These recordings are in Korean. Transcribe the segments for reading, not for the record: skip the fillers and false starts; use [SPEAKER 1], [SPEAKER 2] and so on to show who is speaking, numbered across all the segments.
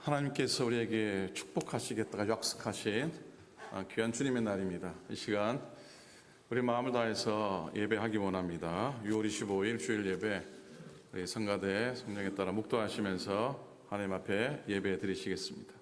[SPEAKER 1] 하나님께서 우리에게 축복하시겠다가 약속하신 귀한 주님의 날입니다. 이 시간 우리 마음을 다해서 예배하기 원합니다. 6월 25일 주일 예배 우리 성가대 성령에 따라 묵도하시면서 하나님 앞에 예배 드리시겠습니다.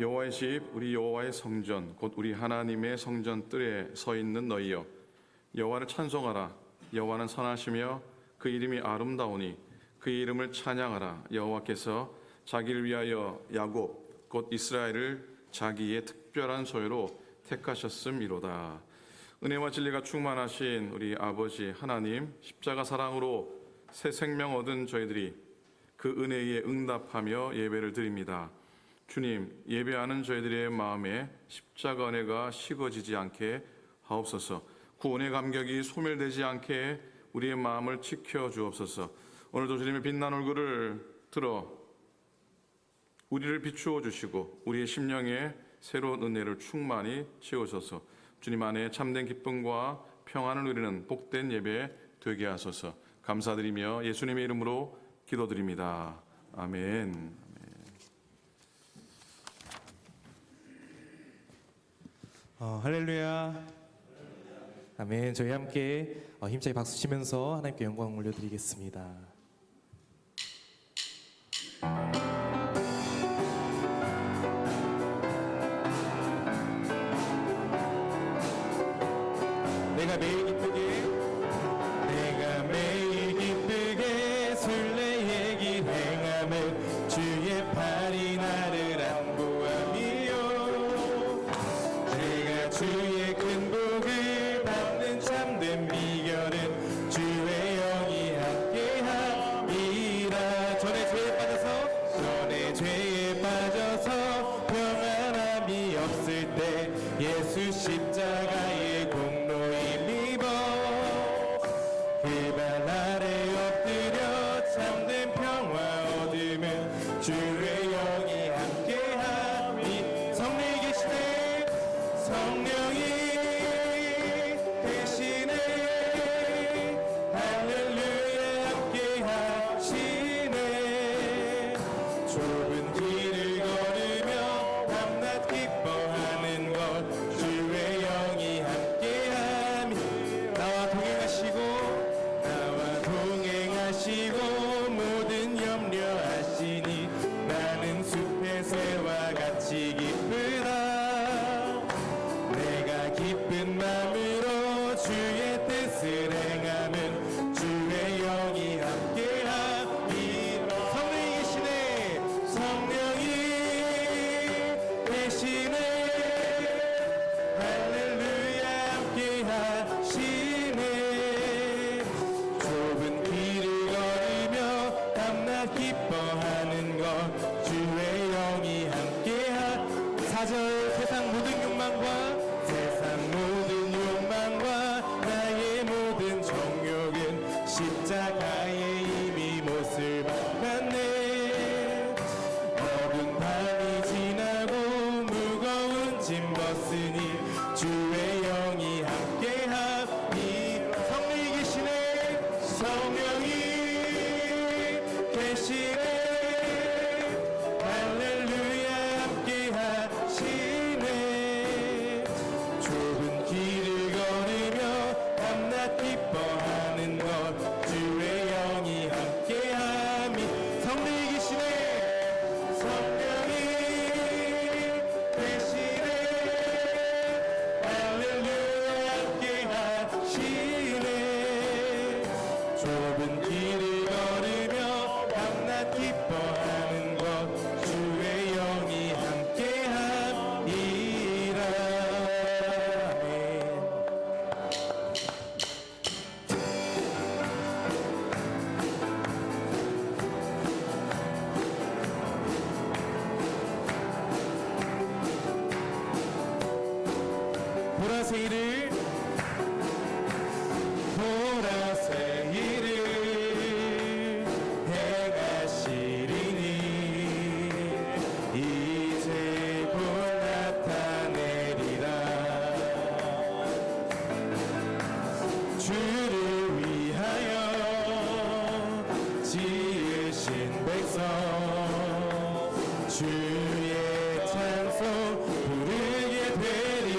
[SPEAKER 1] 여호와의 집 우리 여호와의 성전 곧 우리 하나님의 성전 뜰에 서 있는 너희여, 여호와를 찬송하라. 여호와는 선하시며 그 이름이 아름다우니 그의 이름을 찬양하라. 여호와께서 자기를 위하여 야곱 곧 이스라엘을 자기의 특별한 소유로 택하셨음이로다. 은혜와 진리가 충만하신 우리 아버지 하나님, 십자가 사랑으로 새 생명 얻은 저희들이 그 은혜에 응답하며 예배를 드립니다. 주님, 예배하는 저희들의 마음에 십자가 은혜가 식어지지 않게 하옵소서. 구원의 감격이 소멸되지 않게 우리의 마음을 지켜주옵소서. 오늘도 주님의 빛난 얼굴을 들어 우리를 비추어 주시고 우리의 심령에 새로운 은혜를 충만히 채우소서. 주님 안에 참된 기쁨과 평안을 누리는 복된 예배 되게 하소서. 감사드리며 예수님의 이름으로 기도드립니다. 아멘.
[SPEAKER 2] 할렐루야. 아멘. 저희 함께 힘차게 박수 치면서 하나님께 영광 올려드리겠습니다. 내가 매일 기쁘게 술래 얘기 행하며 주의 팔이 나를 안보함이요, 주의 큰 복을 받는 참된 비결은 주의 영이 함께함이라. 전에 죄에 빠져서 평안함이 없을 때 예수 십자가의 공로 힘입어 그 발 아래 엎드려 참된 평화 얻으면 주의 영이 함께함이. 성령이 계시네. 성령이 계시네. 할렐루야 함께 하시네. 좁은 길을 걸으며 밤낮 기뻐하는 것 주의 영이 함께 함이. 나와 동행하시고 모든 염려하시니 나는 숲의 새와 같이 기쁘다. 내가 기쁜 마음으로 주의 뜻을 행하면 주의 영이 함께함이. 성령이 계시네. 성령이 계시네. 할렐루야 함께 하시네. 좁은 길을 걸으며 밤낮 기뻐하는 것 주의 영이 함께하. 4절 세상 모든 욕망과 나의 모든 정욕은 십자가에 이미 못을 박았네. 어두운 밤이 지나고 무거운 짐 벗으니 주의 영이 함께하니. 성령이 계시네. 성령이 계시네. 할렐루야 함께 하시네. 좁은 길을 걸으며 밤낮 기뻐하는 것 주의 영이 함께함이. 성령이 계시네. 성령이 계시네. 할렐루야 함께 하시네. 좁은 길을 걸으며 밤낮 기뻐하는 것 보라색 이를 행하시리니 이제 곧 나타내리라. 주를 위하여 지으신 백성 주의 찬송 부르게 되리.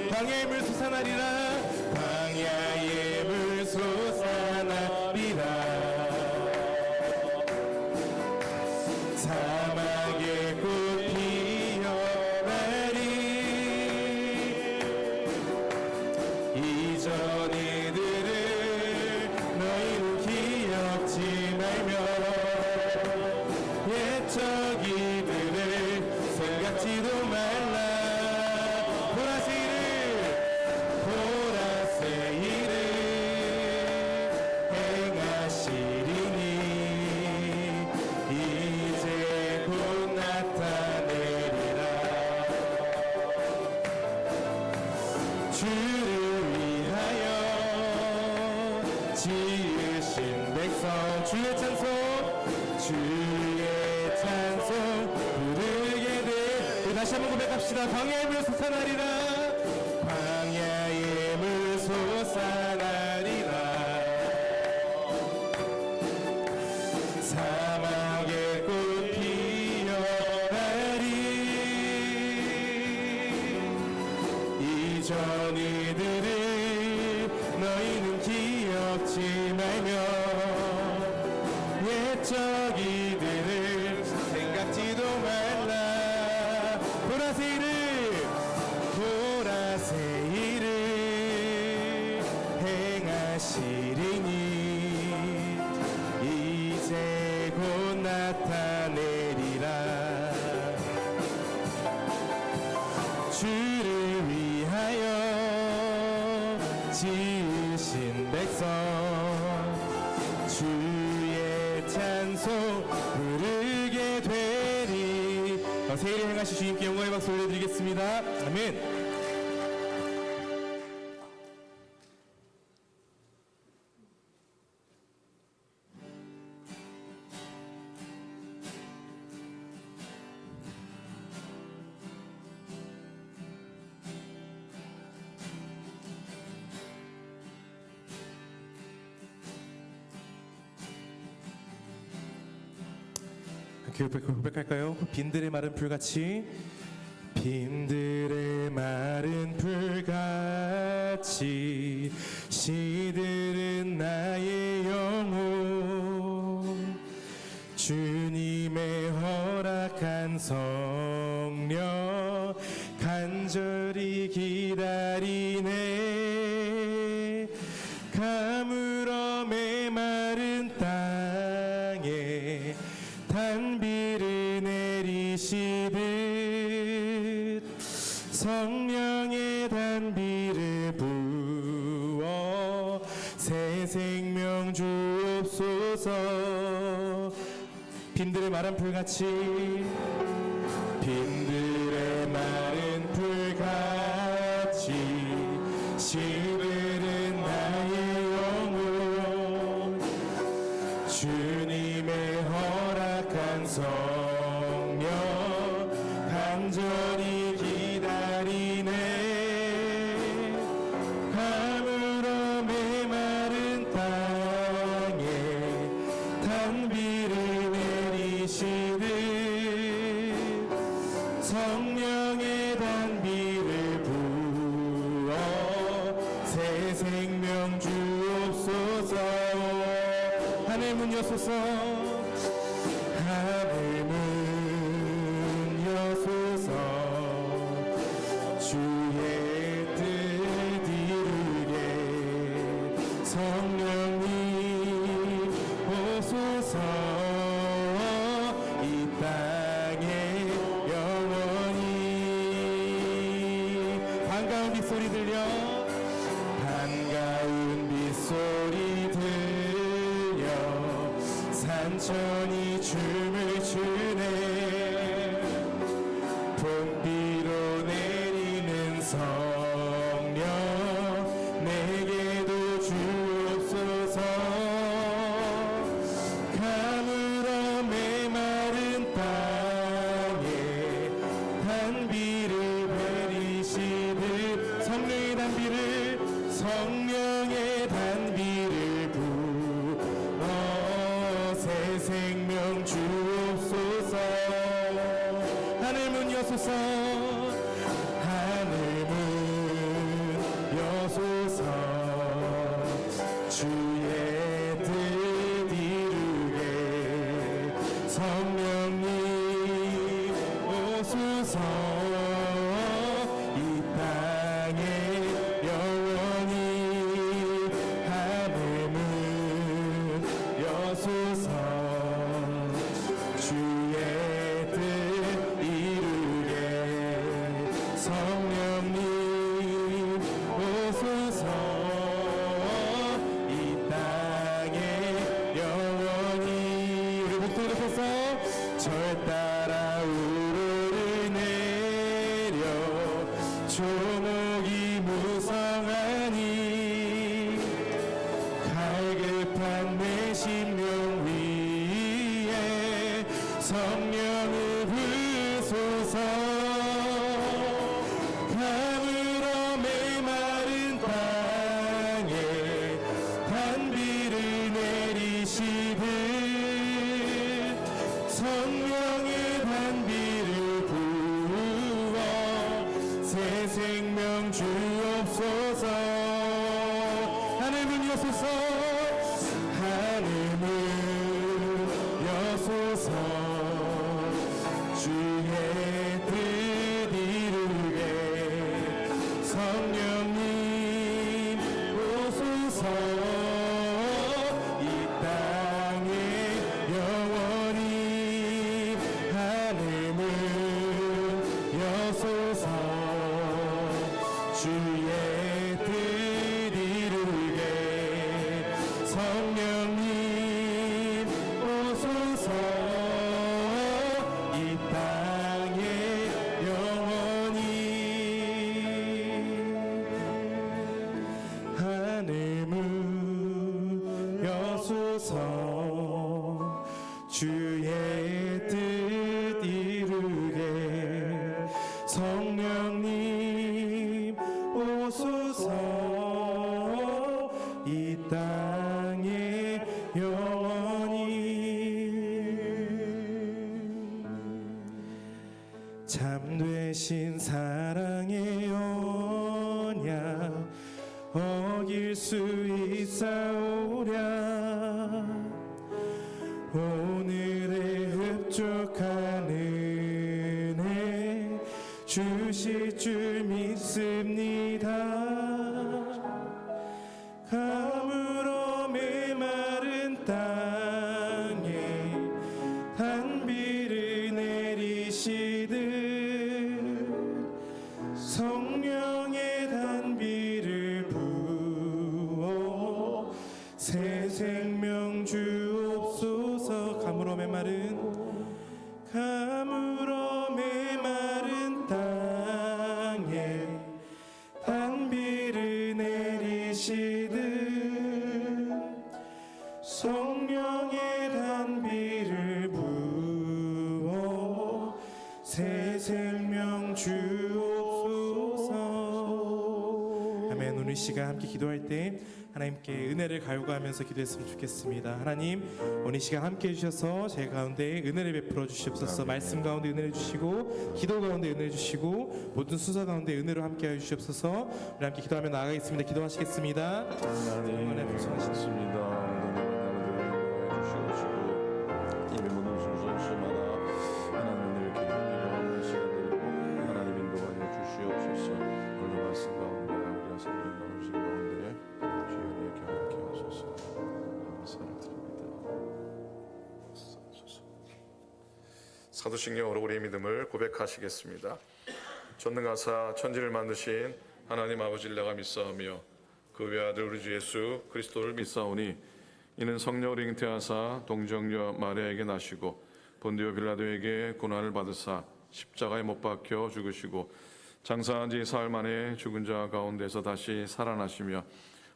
[SPEAKER 2] 광야의 물 솟아나리라. 광야의 물 솟아나리라. 사막의 꽃 피어나리. 이전 이들을 너희는 기억지 말며 옛적 이들을 생각지도 말라. 보라색 이를 행하시리니 이제 곧 나타내리라. 주를 위하여 지으신 백성 주의 찬송 부르게 돼. 다시 한번 고백합시다. 광야의 물 솟아나리라. 광야의 물 솟아나리라. 사막의 꽃 피어나리. 이전 이들을 너희는 기억지 말며 옛적 이들을 생각지도 말라. 보라색 이를 행하시리니 이제 곧 나타내리라. 주를 위하여 지으신 백성 주의 찬송 부르게 되리. 새 일을 행하신 주님께 영광의 박수 올려드리겠습니다. 아멘. 고백할까요? 빈들의 마른 풀같이 빈들의 마른 풀같이 시들은 나의 영혼 주님의 허락한 성령 간절히 기다리네. 가물어 메마른 땅에 단비를 내리시듯 성령의 단비를 부어 새 생명 주옵소서. 빈들의 마른 풀같이 빈들의 마른 풀같이 시들은 나의 영혼 주님의 허락한 성령 간절히 기다리네. 가물어 메마른 땅에 단비를 내리시듯 성령의 단비를 부어 새 생명 주옵소서. 하늘 문 여소서. 하늘 문 여소서. 주의 뜻 이루게 성령님 오소서. 이 땅에 영원히 반가운 빗소리 들려. 반가운 빗소리 들려 산천이 춤을 추네. 봄비로 내리는 성 생명 주옵소서. 하늘 문 여소서. 하늘 문 여소서. 주의 뜻 이루게 성령님 오소서. 이 땅에 영원히 하늘 문 여소서. 주의 뜻 이루게 성령님 오소서. 이 땅에 영원히 우리 목소리 높여서 절 따라 우르르 내려 조목이 무성하니 갈급한 내 심령 위에 성령을 부소서. 가물어 메마른 땅에 단비를 내리시듯 성령의 단비를 부어 새 생명 주옵소서. 하늘 문 여소서. 하늘 문 여소서. 주의 뜻 이루게 성령님 오소서. 이 땅에 영원히 하늘 문 여소서. 주의 뜻 이루게 성령님 오소서. 이 땅에 영원히 하늘 문 여소서. 주의 뜻 이루게 성령님 오소서. 이 땅에 영원히 참되신 사랑의 언약 어길 수 있사오랴. 오늘의 흡족한 은혜 주실 줄 믿습니다. 가물어 메마른 땅에 단비를 내리시듯 성령의 단비를 부어 새 생명 주옵소서. 가물어 메마른 땅에 단비를 내리시듯 성령의 단비를 부어 새 생명 주옵소서. 아멘. 오늘 시간 함께 기도할 때 하나님께 은혜를 갈구하면서 기도했으면 좋겠습니다. 하나님, 오늘 시간 함께 해주셔서 제 가운데 은혜를 베풀어 주시옵소서. 말씀 가운데 은혜를 주시고 기도 가운데 은혜를 주시고 모든 순서 가운데 은혜로 함께하여 주시옵소서. 우리 함께 기도하며 나아가겠습니다. 기도하시겠습니다.
[SPEAKER 1] 하나님 감사합니다. 사도신경으로 우리의 믿음을 고백하시겠습니다. 전능하사 천지를 만드신 하나님 아버지를 내가 믿사오며 그 외아들 우리 주 예수 그리스도를 믿사오니 이는 성령으로 잉태하사 동정녀 마리아에게 나시고 본디오 빌라도에게 고난을 받으사 십자가에 못 박혀 죽으시고 장사한 지 사흘 만에 죽은 자 가운데서 다시 살아나시며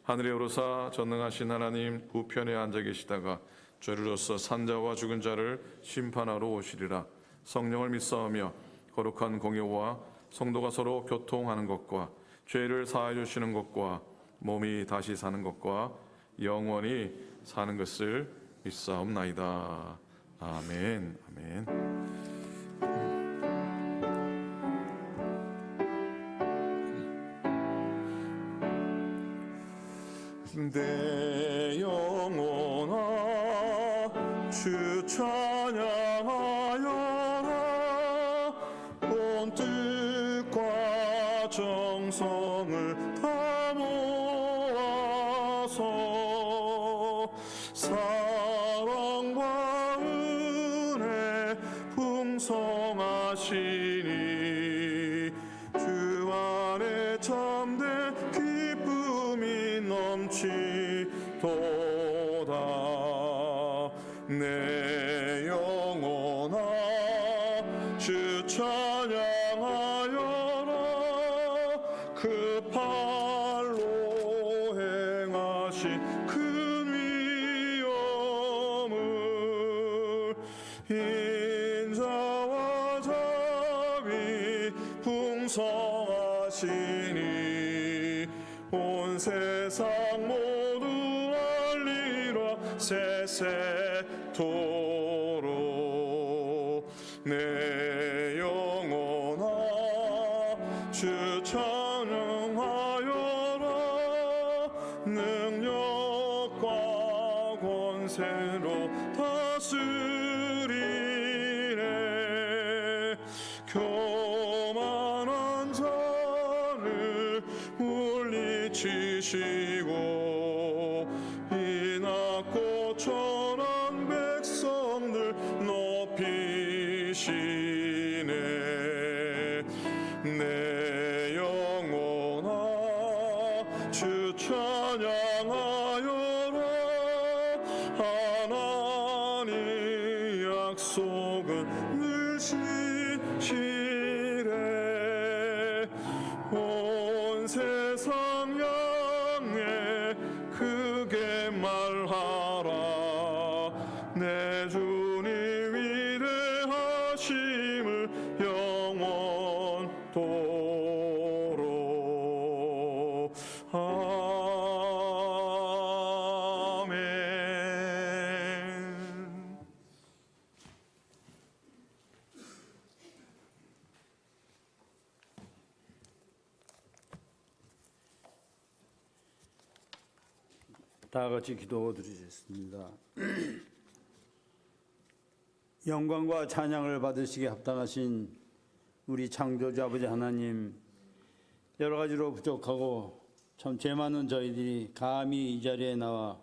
[SPEAKER 1] 하늘에 오르사 전능하신 하나님 우편에 앉아 계시다가 죄로서 산자와 죽은 자를 심판하러 오시리라. 성령을 믿사오며 거룩한 공예와 성도가 서로 교통하는 것과 죄를 사하여 주시는 것과 몸이 다시 사는 것과 영원히 사는 것을 믿사옵나이다. 아멘. 아멘. 내 영혼아 주 찬양하여라. 온 뜻과 정성을 다 모아서 사랑과 은혜 풍성하시니 주 안에 참된 기쁨이 넘치도다. 내 영혼아 주 찬양하여라. 그 팔로 행하신 큰 위엄을 인자와 자비 풍성하시니 온 세상 모두 알리라 세세토록. 내 영혼아 주 찬양하여라. 능력과 권세로 다스리네. 교만한 자를 물리치시고 이 낮고 천한 백성들 높이시네. 내 영혼아 주 찬양하여라. 하나님 약속은 늘 신실해. 온 세상 향해 크게 말하라. 내 주님 위대하심을 영원토록. 아멘.
[SPEAKER 3] 다 같이 기도드리겠습니다. 영광과 찬양을 받으시기에 합당하신 우리 창조주 아버지 하나님, 여러 가지로 부족하고 참 죄 많은 저희들이 감히 이 자리에 나와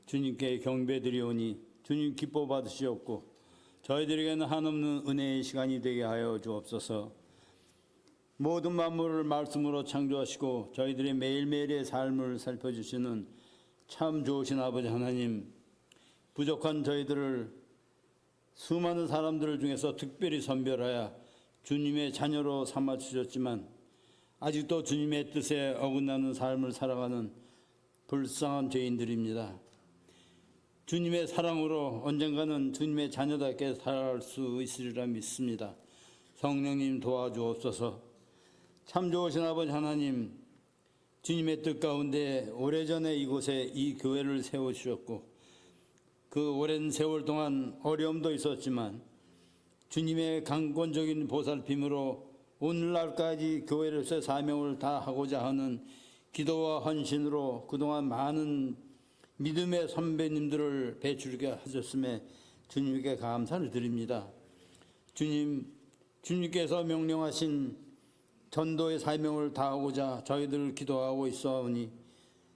[SPEAKER 3] 주님께 경배드리오니 주님 기뻐 받으시옵고 저희들에게는 한없는 은혜의 시간이 되게 하여 주옵소서. 모든 만물을 말씀으로 창조하시고 저희들의 매일매일의 삶을 살펴주시는 참 좋으신 아버지 하나님, 부족한 저희들을 수많은 사람들 중에서 특별히 선별하여 주님의 자녀로 삼아 주셨지만 아직도 주님의 뜻에 어긋나는 삶을 살아가는 불쌍한 죄인들입니다. 주님의 사랑으로 언젠가는 주님의 자녀답게 살아갈 수 있으리라 믿습니다. 성령님 도와주옵소서. 참 좋으신 아버지 하나님, 주님의 뜻 가운데 오래전에 이곳에 이 교회를 세우셨고 그 오랜 세월 동안 어려움도 있었지만 주님의 강권적인 보살핌으로 오늘날까지 교회로서의 사명을 다하고자 하는 기도와 헌신으로 그동안 많은 믿음의 선배님들을 배출하게 하셨음에 주님께 감사를 드립니다. 주님께서 명령하신 전도의 사명을 다하고자 저희들을 기도하고 있사오니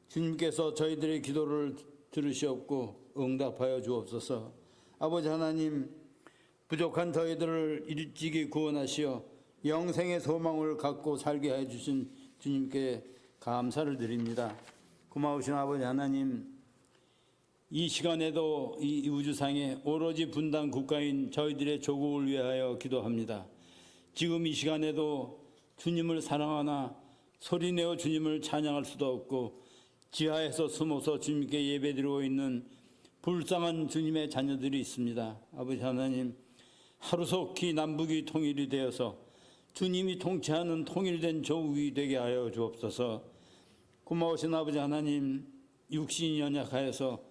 [SPEAKER 3] 주님께서 저희들의 기도를 들으시옵고 응답하여 주옵소서. 아버지 하나님, 부족한 저희들을 일찍이 구원하시어 영생의 소망을 갖고 살게 해주신 주님께 감사를 드립니다. 고마우신 아버지 하나님, 이 시간에도 이 우주상에 오로지 분단 국가인 저희들의 조국을 위하여 기도합니다. 지금 이 시간에도 주님을 사랑하나 소리내어 주님을 찬양할 수도 없고 지하에서 숨어서 주님께 예배드리고 있는 불쌍한 주님의 자녀들이 있습니다. 아버지 하나님, 하루속히 남북이 통일이 되어서 주님이 통치하는 통일된 조국이 되게 하여 주옵소서. 고마우신 아버지 하나님, 육신이 연약하여서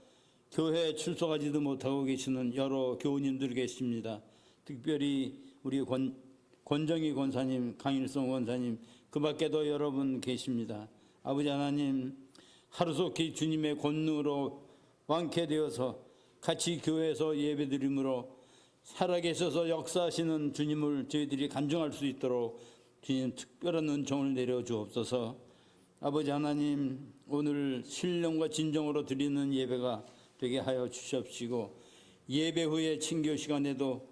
[SPEAKER 3] 교회에 출석하지도 못하고 계시는 여러 교우님들 계십니다. 특별히 우리 권정희 권사님, 강일성 권사님, 그 밖에도 여러분 계십니다. 아버지 하나님, 하루속히 주님의 권능으로 완쾌되어서 같이 교회에서 예배드림으로 살아계셔서 역사하시는 주님을 저희들이 간증할 수 있도록 주님 특별한 은총을 내려 주옵소서. 아버지 하나님, 오늘 신령과 진정으로 드리는 예배가 되게 하여 주시옵시고, 예배 후에 친교 시간에도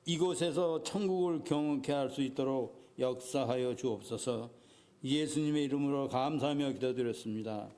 [SPEAKER 3] 이곳에서 천국을 경험케 할 수 있도록 역사하여 주옵소서. 예수님의 이름으로 감사하며 기도드렸습니다.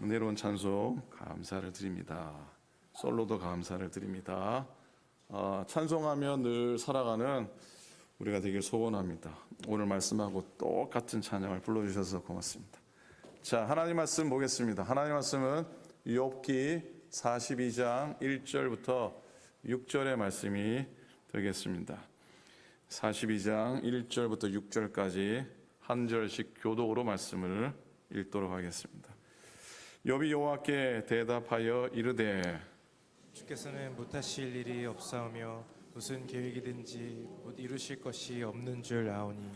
[SPEAKER 1] 은혜로운 찬송 감사를 드립니다. 솔로도 감사를 드립니다. 찬송하며 늘 살아가는 우리가 되길 소원합니다. 오늘 말씀하고 똑같은 찬양을 불러주셔서 고맙습니다. 자, 하나님 말씀 보겠습니다. 하나님 말씀은 욥기 42장 1절부터 6절의 말씀이 되겠습니다. 42장 1절부터 6절까지 한 절씩 교독으로 말씀을 읽도록 하겠습니다. 욥이 여호와께 대답하여 이르되
[SPEAKER 2] 주께서는 못하실 일이 없사오며 무슨 계획이든지 못 이루실 것이 없는 줄 아오니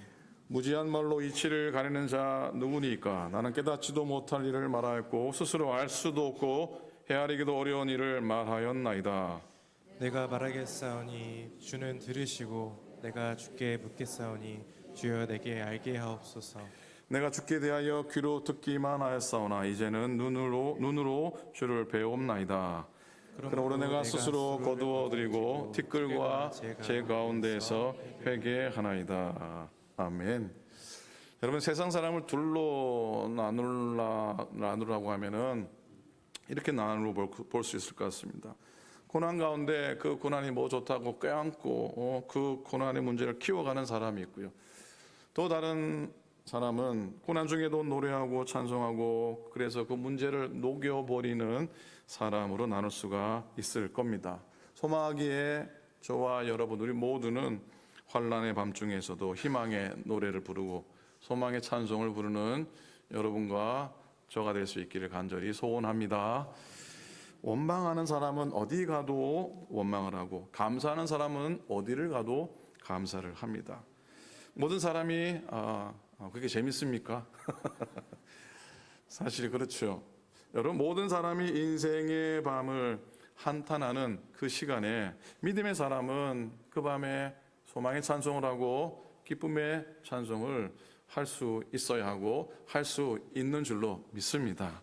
[SPEAKER 1] 무지한 말로 이치를 가리는 자 누구니까? 나는 깨닫지도 못할 일을 말하였고 스스로 알 수도 없고 헤아리기도 어려운 일을 말하였나이다.
[SPEAKER 2] 내가 말하겠사오니 주는 들으시고 내가 주께 묻겠사오니 주여 내게 알게 하옵소서.
[SPEAKER 1] 내가 주께 대하여 귀로 듣기만 하였사오나 이제는 눈으로 주를 배옵나이다. 그러므로 내가 스스로 거두어드리고 티끌과 제 가운데에서 회개하나이다. 아멘. 여러분, 세상 사람을 둘로 나누라고 하면은 이렇게 나누어 볼 수 있을 것 같습니다. 고난 가운데 그 고난이 뭐 좋다고 껴안고 그 고난의 문제를 키워가는 사람이 있고요. 또 다른 사람은 고난 중에도 노래하고 찬송하고 그래서 그 문제를 녹여버리는 사람으로 나눌 수가 있을 겁니다. 소망하기에 저와 여러분 우리 모두는 환난의 밤중에서도 희망의 노래를 부르고 소망의 찬송을 부르는 여러분과 저가 될 수 있기를 간절히 소원합니다. 원망하는 사람은 어디 가도 원망을 하고 감사하는 사람은 어디를 가도 감사를 합니다. 모든 사람이 그게 재밌습니까? 사실 그렇죠. 여러분, 모든 사람이 인생의 밤을 한탄하는 그 시간에 믿음의 사람은 그 밤에 소망의 찬송을 하고 기쁨의 찬송을 할 수 있어야 하고 할 수 있는 줄로 믿습니다.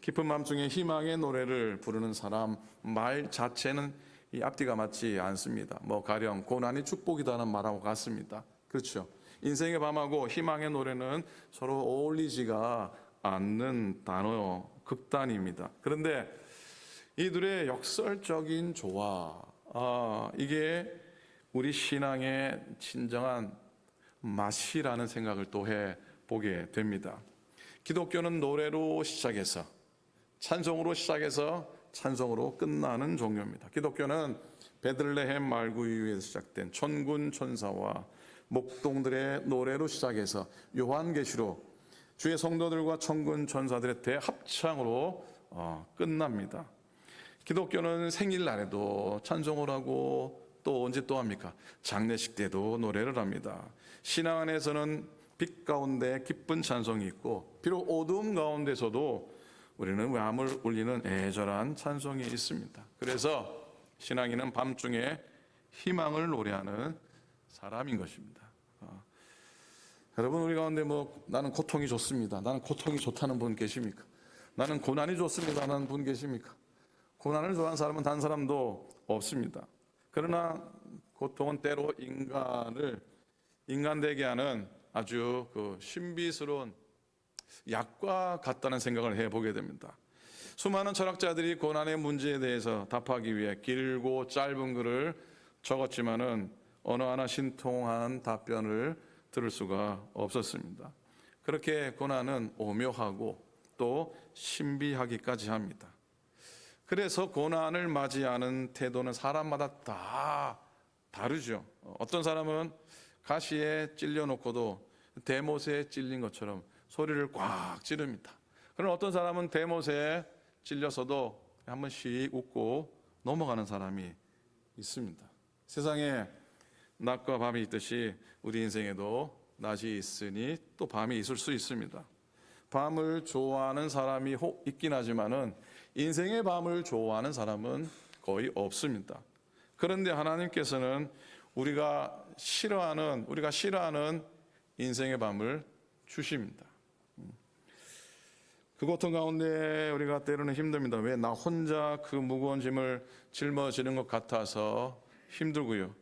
[SPEAKER 1] 깊은 밤중에 희망의 노래를 부르는 사람 말 자체는 이 앞뒤가 맞지 않습니다. 가령 고난이 축복이다는 말하고 같습니다. 그렇죠. 인생의 밤하고 희망의 노래는 서로 어울리지가 않는 단어 극단입니다. 그런데 이 둘의 역설적인 조화, 이게 우리 신앙의 진정한 맛이라는 생각을 또 해보게 됩니다. 기독교는 노래로 시작해서 찬송으로 시작해서 찬송으로 끝나는 종교입니다. 기독교는 베들레헴 말구유에서 시작된 천군 천사와 목동들의 노래로 시작해서 요한계시록 주의 성도들과 천군 천사들의 대합창으로 끝납니다. 기독교는 생일날에도 찬송을 하고 또 언제 또 합니까? 장례식 때도 노래를 합니다. 신앙 안에서는 빛 가운데 기쁜 찬송이 있고 비록 어두움 가운데서도 우리는 외함을 울리는 애절한 찬송이 있습니다. 그래서 신앙인은 밤중에 희망을 노래하는 사람인 것입니다. 여러분, 우리 가운데 나는 고통이 좋습니다. 나는 고통이 좋다는 분 계십니까? 나는 고난이 좋습니다. 하는 분 계십니까? 고난을 좋아하는 사람은 단 사람도 없습니다. 그러나 고통은 때로 인간되게 하는 아주 신비스러운 약과 같다는 생각을 해보게 됩니다. 수많은 철학자들이 고난의 문제에 대해서 답하기 위해 길고 짧은 글을 적었지만은 어느 하나 신통한 답변을 들을 수가 없었습니다. 그렇게 고난은 오묘하고 또 신비하기까지 합니다. 그래서 고난을 맞이하는 태도는 사람마다 다 다르죠. 어떤 사람은 가시에 찔려놓고도 대못에 찔린 것처럼 소리를 꽉 지릅니다. 그러나 어떤 사람은 대못에 찔려서도 한 번씩 웃고 넘어가는 사람이 있습니다. 세상에 낮과 밤이 있듯이 우리 인생에도 낮이 있으니 또 밤이 있을 수 있습니다. 밤을 좋아하는 사람이 있긴 하지만은 인생의 밤을 좋아하는 사람은 거의 없습니다. 그런데 하나님께서는 우리가 싫어하는 인생의 밤을 주십니다. 그 고통 가운데 우리가 때로는 힘듭니다. 왜 나 혼자 그 무거운 짐을 짊어지는 것 같아서 힘들고요.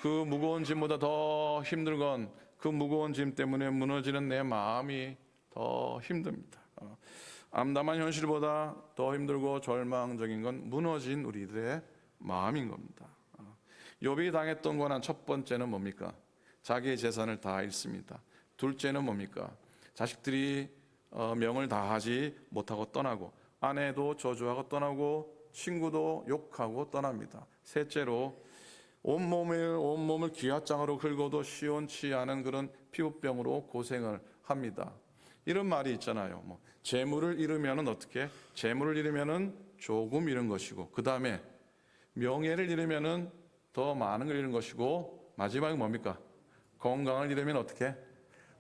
[SPEAKER 1] 그 무거운 짐보다 더 힘들건 그 무거운 짐 때문에 무너지는 내 마음이 더 힘듭니다. 암담한 현실보다 더 힘들고 절망적인 건 무너진 우리들의 마음인 겁니다. 욥이 당했던 고난 첫 번째는 뭡니까? 자기의 재산을 다 잃습니다. 둘째는 뭡니까? 자식들이 명을 다하지 못하고 떠나고, 아내도 저주하고 떠나고, 친구도 욕하고 떠납니다. 셋째로 온몸을 귀화장으로 긁어도 시원치 않은 그런 피부병으로 고생을 합니다. 이런 말이 있잖아요. 재물을 잃으면은 어떻게? 재물을 잃으면은 조금 잃은 것이고, 그 다음에 명예를 잃으면은 더 많은 걸 잃은 것이고, 마지막에 뭡니까? 건강을 잃으면 어떻게?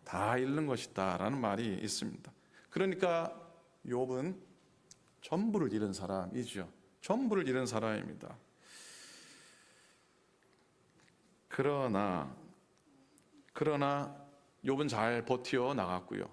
[SPEAKER 1] 다 잃는 것이다라는 말이 있습니다. 그러니까 욥은 전부를 잃은 사람이죠. 전부를 잃은 사람입니다. 그러나 욥은 잘 버티어 나갔고요.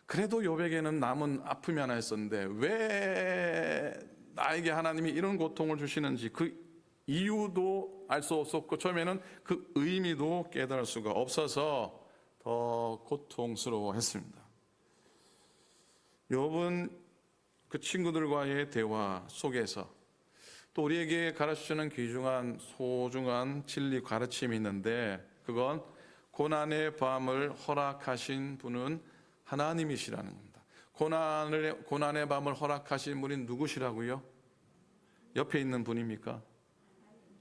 [SPEAKER 1] 그래도 욥에게는 남은 아픔이 하나 있었는데, 왜 나에게 하나님이 이런 고통을 주시는지 그 이유도 알 수 없었고, 처음에는 그 의미도 깨달을 수가 없어서 더 고통스러워했습니다. 욥은 그 친구들과의 대화 속에서 또 우리에게 가르쳐주는 귀중한 소중한 진리 가르침이 있는데, 그건 고난의 밤을 허락하신 분은 하나님이시라는 겁니다. 고난의 밤을 허락하신 분이 누구시라고요? 옆에 있는 분입니까?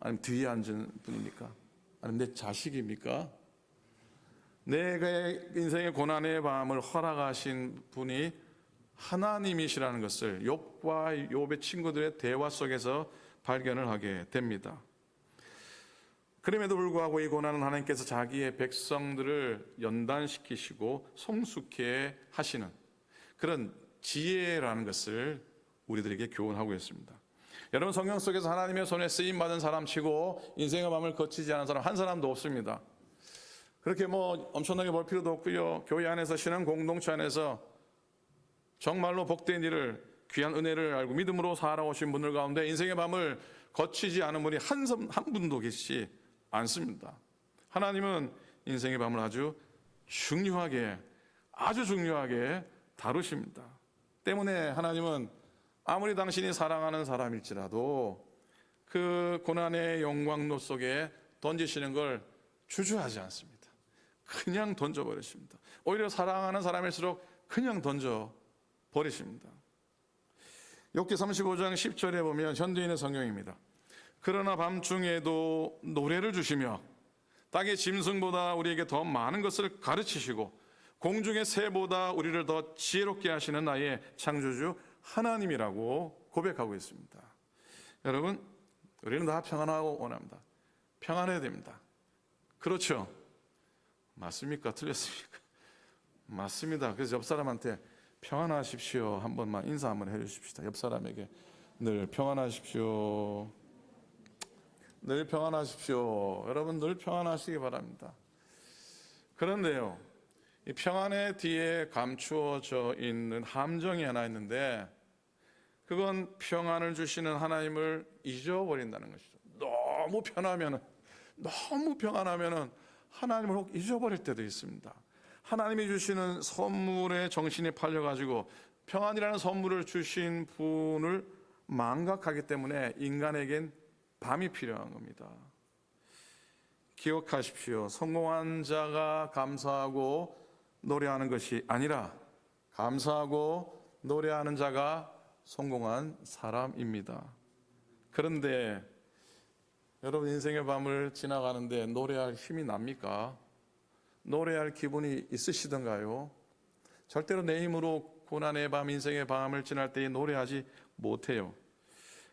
[SPEAKER 1] 아니면 뒤에 앉은 분입니까? 아니면 내 자식입니까? 내가 인생의 고난의 밤을 허락하신 분이 하나님이시라는 것을 욥과 욥의 친구들의 대화 속에서 발견을 하게 됩니다. 그럼에도 불구하고 이 고난은 하나님께서 자기의 백성들을 연단시키시고 성숙해 하시는 그런 지혜라는 것을 우리들에게 교훈하고 있습니다. 여러분, 성경 속에서 하나님의 손에 쓰임 받은 사람 치고 인생의 밤을 거치지 않은 사람 한 사람도 없습니다. 그렇게 엄청나게 볼 필요도 없고요. 교회 안에서, 신앙 공동체 안에서 정말로 복된 일을, 귀한 은혜를 알고 믿음으로 살아오신 분들 가운데 인생의 밤을 거치지 않은 분이 한 분도 계시지 않습니다. 하나님은 인생의 밤을 아주 중요하게 다루십니다. 때문에 하나님은 아무리 당신이 사랑하는 사람일지라도 그 고난의 영광로 속에 던지시는 걸 주저하지 않습니다. 그냥 던져버리십니다. 오히려 사랑하는 사람일수록 그냥 던져버리십니다. 욥기 35장 10절에 보면 현대인의 성경입니다. 그러나 밤중에도 노래를 주시며 땅의 짐승보다 우리에게 더 많은 것을 가르치시고 공중의 새보다 우리를 더 지혜롭게 하시는 나의 창조주 하나님이라고 고백하고 있습니다. 여러분, 우리는 다 평안하고 원합니다. 평안해야 됩니다. 그렇죠? 맞습니까? 틀렸습니까? 맞습니다. 그래서 옆 사람한테 평안하십시오 한 번만 인사 한번 해주십시다. 옆 사람에게 늘 평안하십시오. 늘 평안하십시오. 여러분, 늘 평안하시기 바랍니다. 그런데요, 이 평안의 뒤에 감추어져 있는 함정이 하나 있는데, 그건 평안을 주시는 하나님을 잊어버린다는 것이죠. 너무 평안하면은 하나님을 혹 잊어버릴 때도 있습니다. 하나님이 주시는 선물에 정신이 팔려가지고 평안이라는 선물을 주신 분을 망각하기 때문에 인간에겐 밤이 필요한 겁니다. 기억하십시오. 성공한 자가 감사하고 노래하는 것이 아니라 감사하고 노래하는 자가 성공한 사람입니다. 그런데 여러분, 인생의 밤을 지나가는데 노래할 힘이 납니까? 노래할 기분이 있으시던가요? 절대로 내 힘으로 고난의 밤, 인생의 밤을 지날 때에 노래하지 못해요.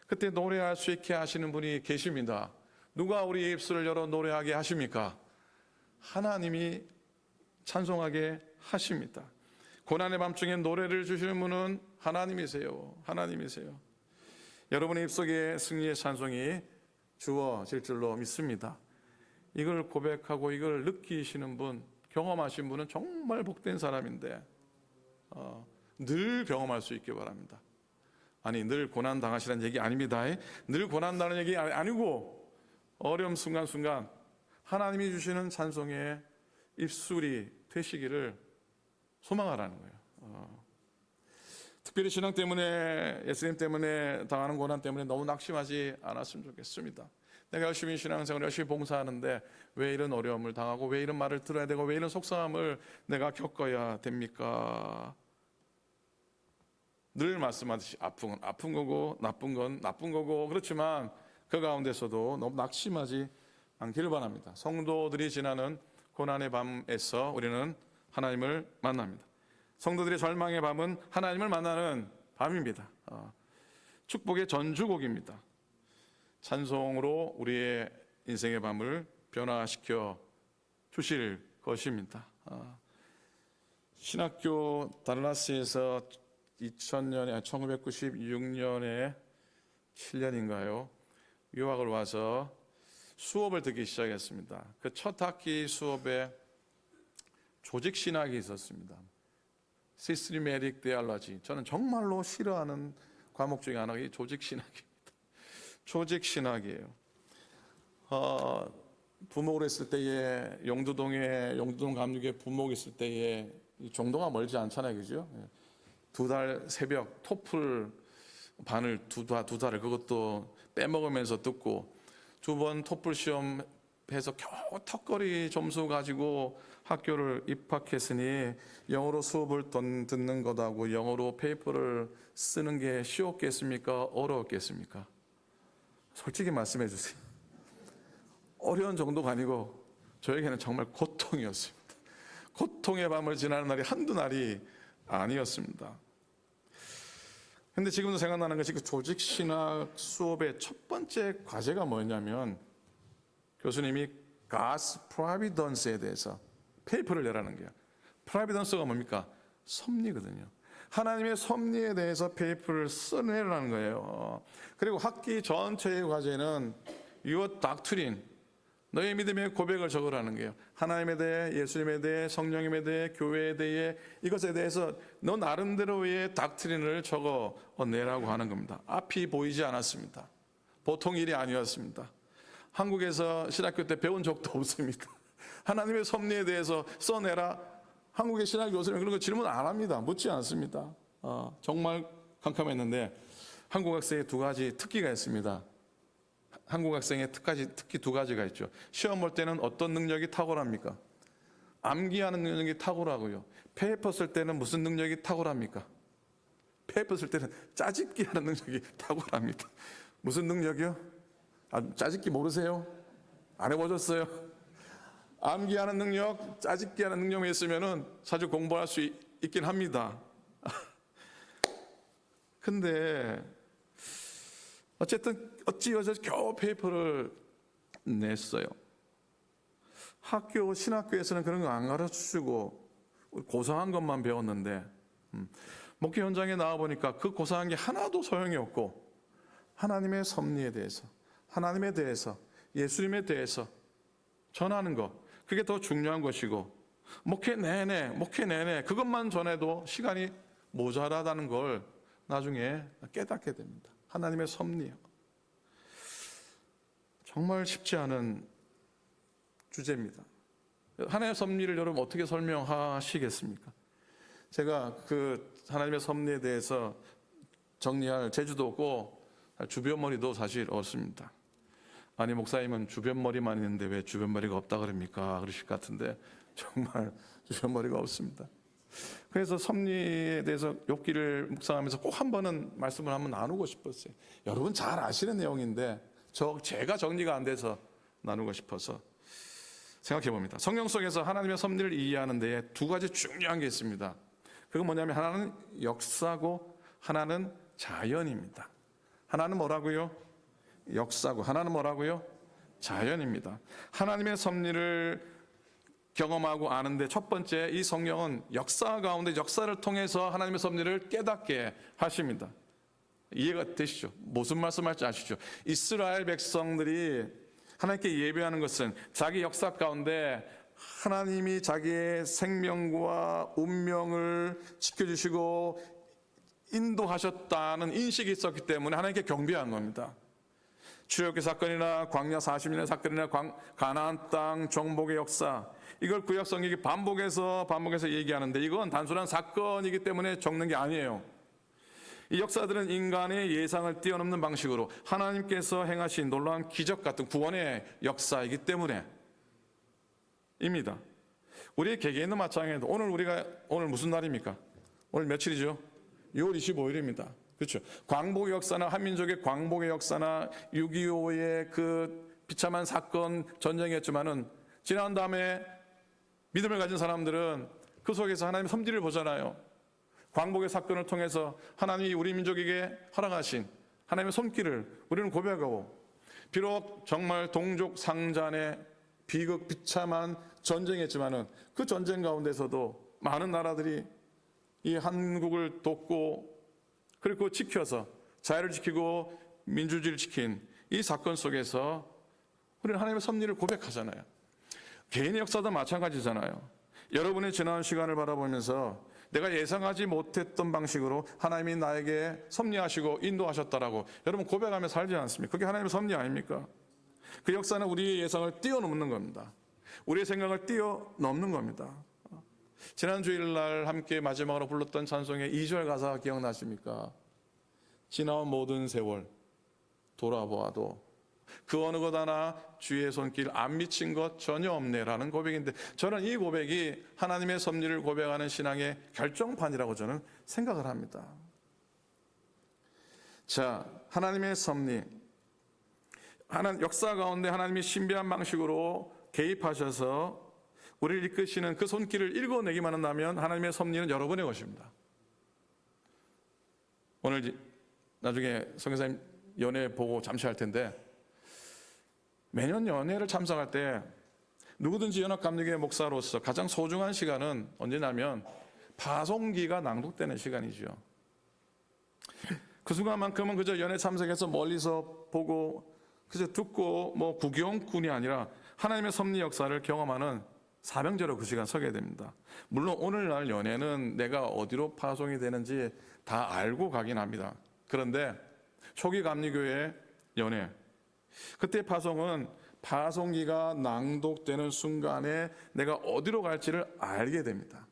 [SPEAKER 1] 그때 노래할 수 있게 하시는 분이 계십니다. 누가 우리 입술을 열어 노래하게 하십니까? 하나님이 찬송하게 하십니다. 고난의 밤중에 노래를 주시는 분은 하나님이세요. 하나님이세요. 여러분의 입속에 승리의 찬송이 주어질 줄로 믿습니다. 이걸 고백하고 이걸 느끼시는 분, 경험하신 분은 정말 복된 사람인데 늘 경험할 수 있기 바랍니다. 아니, 늘 고난 당하시라는 얘기 아닙니다. 늘 고난 당하는 얘기 아니고 어려움 순간순간 하나님이 주시는 찬송에 입술이 되시기를 소망하라는 거예요. 특별히 신앙 때문에, 예수님 때문에 당하는 고난 때문에 너무 낙심하지 않았으면 좋겠습니다. 내가 열심히 신앙생활 열심히 봉사하는데 왜 이런 어려움을 당하고 왜 이런 말을 들어야 되고 왜 이런 속상함을 내가 겪어야 됩니까? 늘 말씀하듯이 아픈 건 아픈 거고 나쁜 건 나쁜 거고, 그렇지만 그 가운데서도 너무 낙심하지 않기를 바랍니다. 성도들이 지나는 고난의 밤에서 우리는 하나님을 만납니다. 성도들의 절망의 밤은 하나님을 만나는 밤입니다. 축복의 전주곡입니다. 찬송으로 우리의 인생의 밤을 변화시켜 주실 것입니다. 신학교 달라스에서 1996년에 7년인가요? 유학을 와서 수업을 듣기 시작했습니다. 그 첫 학기 수업에 조직신학이 있었습니다. Systematic Theology. 저는 정말로 싫어하는 과목 중에 하나가 이 조직신학입니다. 조직신학이에요. 부목을 했을 때에 영두동 감리교회 부목 있을 때에 정도가 멀지 않잖아요, 그죠? 2달 새벽 토플 반을 두 달을 그것도 빼먹으면서 듣고 2번 토플 시험 해서 겨우 턱걸이 점수 가지고 학교를 입학했으니 영어로 수업을 듣는 것하고 영어로 페이퍼를 쓰는 게 쉬웠겠습니까? 어려웠겠습니까? 솔직히 말씀해 주세요. 어려운 정도가 아니고 저에게는 정말 고통이었습니다. 고통의 밤을 지나는 날이 한두 날이 아니었습니다. 근데 지금도 생각나는 것이 그 조직신학 수업의 첫 번째 과제가 뭐였냐면 교수님이 God's Providence에 대해서 페이퍼를 내라는 거예요. Providence가 뭡니까? 섭리거든요. 하나님의 섭리에 대해서 페이퍼를 써내라는 거예요. 그리고 학기 전체의 과제는 Your Doctrine, 너의 믿음의 고백을 적으라는 거예요. 하나님에 대해, 예수님에 대해, 성령님에 대해, 교회에 대해, 이것에 대해서 너 나름대로의 닥트린을 적어내라고 하는 겁니다. 앞이 보이지 않았습니다. 보통 일이 아니었습니다. 한국에서 신학교 때 배운 적도 없습니다. 하나님의 섭리에 대해서 써내라. 한국의 신학 교수는 그런 거 질문 안 합니다. 묻지 않습니다. 정말 캄캄했는데 한국 학생의 2가지 특기가 있습니다. 한국 학생의 특기 2가지가 있죠. 시험 볼 때는 어떤 능력이 탁월합니까? 암기하는 능력이 탁월하고요. 페이퍼 쓸 때는 무슨 능력이 탁월합니까? 페이퍼 쓸 때는 짜집기 하는 능력이 탁월합니다. 무슨 능력이요? 짜집기 모르세요? 안 해보셨어요? 암기하는 능력, 짜집기 하는 능력이 있으면은 사실 공부할 수 있긴 합니다. 근데 어쨌든 어찌어찌 겨우 페이퍼를 냈어요. 신학교에서는 그런 거 안 가르쳐주고 고상한 것만 배웠는데 목회 현장에 나와보니까 그 고상한 게 하나도 소용이 없고 하나님의 섭리에 대해서, 하나님에 대해서, 예수님에 대해서 전하는 것, 그게 더 중요한 것이고 목회 내내 그것만 전해도 시간이 모자라다는 걸 나중에 깨닫게 됩니다. 하나님의 섭리요. 정말 쉽지 않은 주제입니다. 하나님의 섭리를 여러분 어떻게 설명하시겠습니까? 제가 그 하나님의 섭리에 대해서 정리할 재주도 없고 주변머리도 사실 없습니다. 아니 목사님은 주변머리만 있는데 왜 주변머리가 없다 그럽니까? 그러실 것 같은데 정말 주변머리가 없습니다. 그래서 섭리에 대해서 욥기를 묵상하면서 꼭 한 번은 말씀을 한번 나누고 싶었어요. 여러분 잘 아시는 내용인데 제가 정리가 안 돼서 나누고 싶어서 생각해 봅니다. 성경 속에서 하나님의 섭리를 이해하는 데에 2가지 중요한 게 있습니다. 그건 뭐냐면 하나는 역사고 하나는 자연입니다. 하나는 뭐라고요? 역사고 하나는 뭐라고요? 자연입니다. 하나님의 섭리를 경험하고 아는데 첫 번째, 이 성경은 역사 가운데 역사를 통해서 하나님의 섭리를 깨닫게 하십니다. 이해가 되시죠? 무슨 말씀할지 아시죠? 이스라엘 백성들이 하나님께 예배하는 것은 자기 역사 가운데 하나님이 자기의 생명과 운명을 지켜주시고 인도하셨다는 인식이 있었기 때문에 하나님께 경배한 겁니다. 출애굽기 사건이나 광야 40년의 사건이나 가나안 땅 정복의 역사, 이걸 구약 성경이 반복해서 얘기하는데 이건 단순한 사건이기 때문에 적는 게 아니에요. 이 역사들은 인간의 예상을 뛰어넘는 방식으로 하나님께서 행하신 놀라운 기적 같은 구원의 역사이기 때문에 입니다. 우리의 개개인도 마찬가지로 오늘 무슨 날입니까? 오늘 며칠이죠? 6월 25일입니다. 그렇죠? 광복의 역사나 한민족의 광복의 역사나 6.25의 그 비참한 사건 전쟁이었지만은 지난 다음에 믿음을 가진 사람들은 그 속에서 하나님의 섭리를 보잖아요. 광복의 사건을 통해서 하나님이 우리 민족에게 허락하신 하나님의 손길을 우리는 고백하고, 비록 정말 동족 상잔의 비극 비참한 전쟁이었지만은 그 전쟁 가운데서도 많은 나라들이 이 한국을 돕고 그리고 지켜서 자유를 지키고 민주주의를 지킨 이 사건 속에서 우리는 하나님의 섭리를 고백하잖아요. 개인의 역사도 마찬가지잖아요. 여러분의 지난 시간을 바라보면서 내가 예상하지 못했던 방식으로 하나님이 나에게 섭리하시고 인도하셨다라고 여러분 고백하며 살지 않습니까? 그게 하나님의 섭리 아닙니까? 그 역사는 우리의 예상을 뛰어넘는 겁니다. 우리의 생각을 뛰어넘는 겁니다. 지난 주일날 함께 마지막으로 불렀던 찬송의 2절 가사 기억나십니까? 지나온 모든 세월 돌아보아도 그 어느 것 하나 주의 손길 안 미친 것 전혀 없네라는 고백인데, 저는 이 고백이 하나님의 섭리를 고백하는 신앙의 결정판이라고 저는 생각을 합니다. 자, 하나님의 섭리, 역사 가운데 하나님이 신비한 방식으로 개입하셔서 우리를 이끄시는 그 손길을 읽어내기만 한다면 하나님의 섭리는 여러분의 것입니다. 오늘 나중에 성교사님 연회 보고 잠시 할 텐데, 매년 연회를 참석할 때 누구든지 연합감리교회 목사로서 가장 소중한 시간은 언제냐면 파송기가 낭독되는 시간이죠. 그 순간만큼은 그저 연회 참석해서 멀리서 보고 그저 듣고 뭐 구경꾼이 아니라 하나님의 섭리 역사를 경험하는 사명제로 그 시간 서게 됩니다. 물론 오늘날 연회는 내가 어디로 파송이 되는지 다 알고 가긴 합니다. 그런데 초기 감리교회 연회, 그때 파송은 파송기가 낭독되는 순간에 내가 어디로 갈지를 알게 됩니다.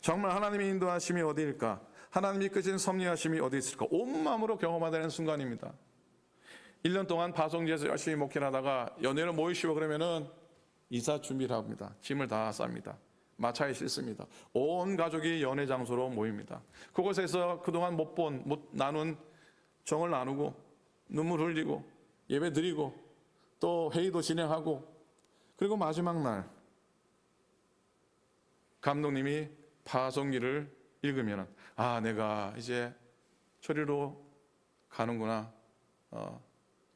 [SPEAKER 1] 정말 하나님의 인도하심이 어디일까? 하나님이 이끄신 섭리하심이 어디 있을까? 온 마음으로 경험하는 순간입니다. 1년 동안 파송지에서 열심히 목회하다가 연회를 모이시고 그러면은 이사 준비를 합니다. 짐을 다 쌉니다. 마차에 싣습니다. 온 가족이 연회 장소로 모입니다. 그곳에서 그동안 못 나눈 정을 나누고 눈물 흘리고 예배 드리고 또 회의도 진행하고, 그리고 마지막 날 감독님이 파송기를 읽으면 내가 이제 저리로 가는구나,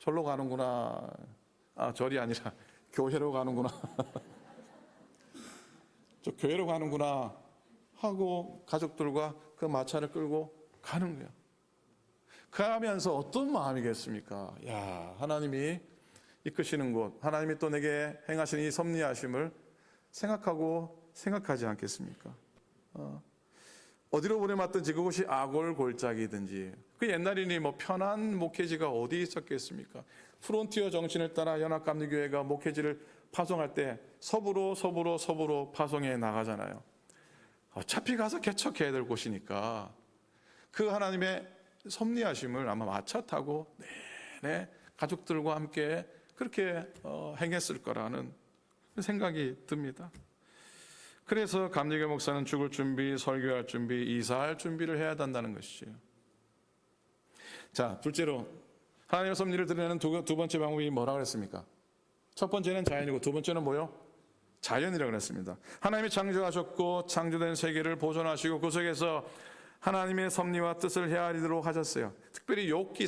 [SPEAKER 1] 절로 가는구나, 절이 아니라 교회로 가는구나 저 교회로 가는구나 하고 가족들과 그 마차를 끌고 가는 거예요. 가면서 어떤 마음이겠습니까? 야, 하나님이 이끄시는 곳, 하나님이 또 내게 행하시는 이 섭리하심을 생각하고 생각하지 않겠습니까? 어디로 보내놨든지 그곳이 아골 골짜기든지, 그 옛날이니 뭐 편한 목회지가 어디 있었겠습니까? 프론티어 정신을 따라 연합감리교회가 목회지를 파송할 때 서부로 파송해 나가잖아요. 어차피 가서 개척해야 될 곳이니까 그 하나님의 섭리하심을 아마 마차 타고 내내 가족들과 함께 그렇게 행했을 거라는 생각이 듭니다. 그래서 감리교 목사는 죽을 준비, 설교할 준비, 이사할 준비를 해야 한다는 것이죠. 자, 둘째로 하나님의 섭리를 드러내는 두 번째 방법이 뭐라고 그랬습니까? 첫 번째는 자연이고 두 번째는 뭐요? 자연이라고 그랬습니다. 하나님이 창조하셨고 창조된 세계를 보존하시고 그 속에서 하나님의 섭리와 뜻을 헤아리도록 하셨어요. 특별히 욥기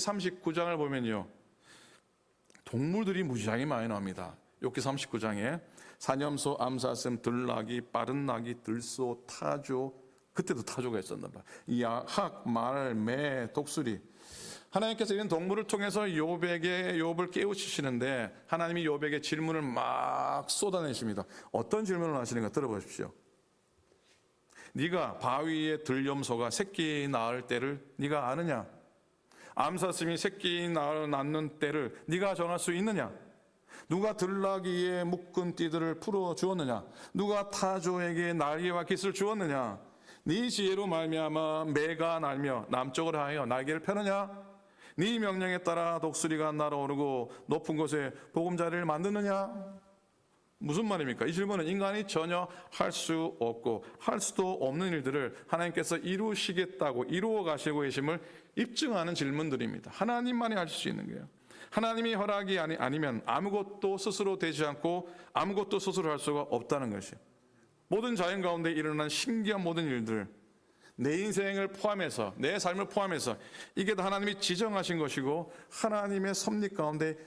[SPEAKER 1] 39장을 보면요, 동물들이 무지하게 많이 나옵니다. 욥기 39장에 사념소, 암사슴, 들나귀, 빠른 나귀, 들소, 타조, 그때도 타조가 있었나 봐. 야학, 말, 매, 독수리. 하나님께서 이런 동물을 통해서 욥을 깨우치시는데 하나님이 욥에게 질문을 막 쏟아내십니다. 어떤 질문을 하시는가 들어보십시오. 네가 바위에 들염소가 새끼 낳을 때를 네가 아느냐? 암사슴이 새끼 낳는 때를 네가 정할 수 있느냐? 누가 들나귀의 묶은 띠들을 풀어 주었느냐? 누가 타조에게 날개와 깃을 주었느냐? 네 지혜로 말미암아 매가 날며 남쪽을 하여 날개를 펴느냐? 네 명령에 따라 독수리가 날아오르고 높은 곳에 보금자리를 만드느냐? 무슨 말입니까? 이 질문은 인간이 전혀 할 수 없고 할 수도 없는 일들을 하나님께서 이루시겠다고 이루어 가시고 계심을 입증하는 질문들입니다. 하나님만이 할 수 있는 거예요. 하나님이 허락이 아니면 아무것도 스스로 되지 않고 아무것도 스스로 할 수가 없다는 것이에요. 모든 자연 가운데 일어난 신기한 모든 일들, 내 인생을 포함해서, 내 삶을 포함해서 이게 다 하나님이 지정하신 것이고 하나님의 섭리 가운데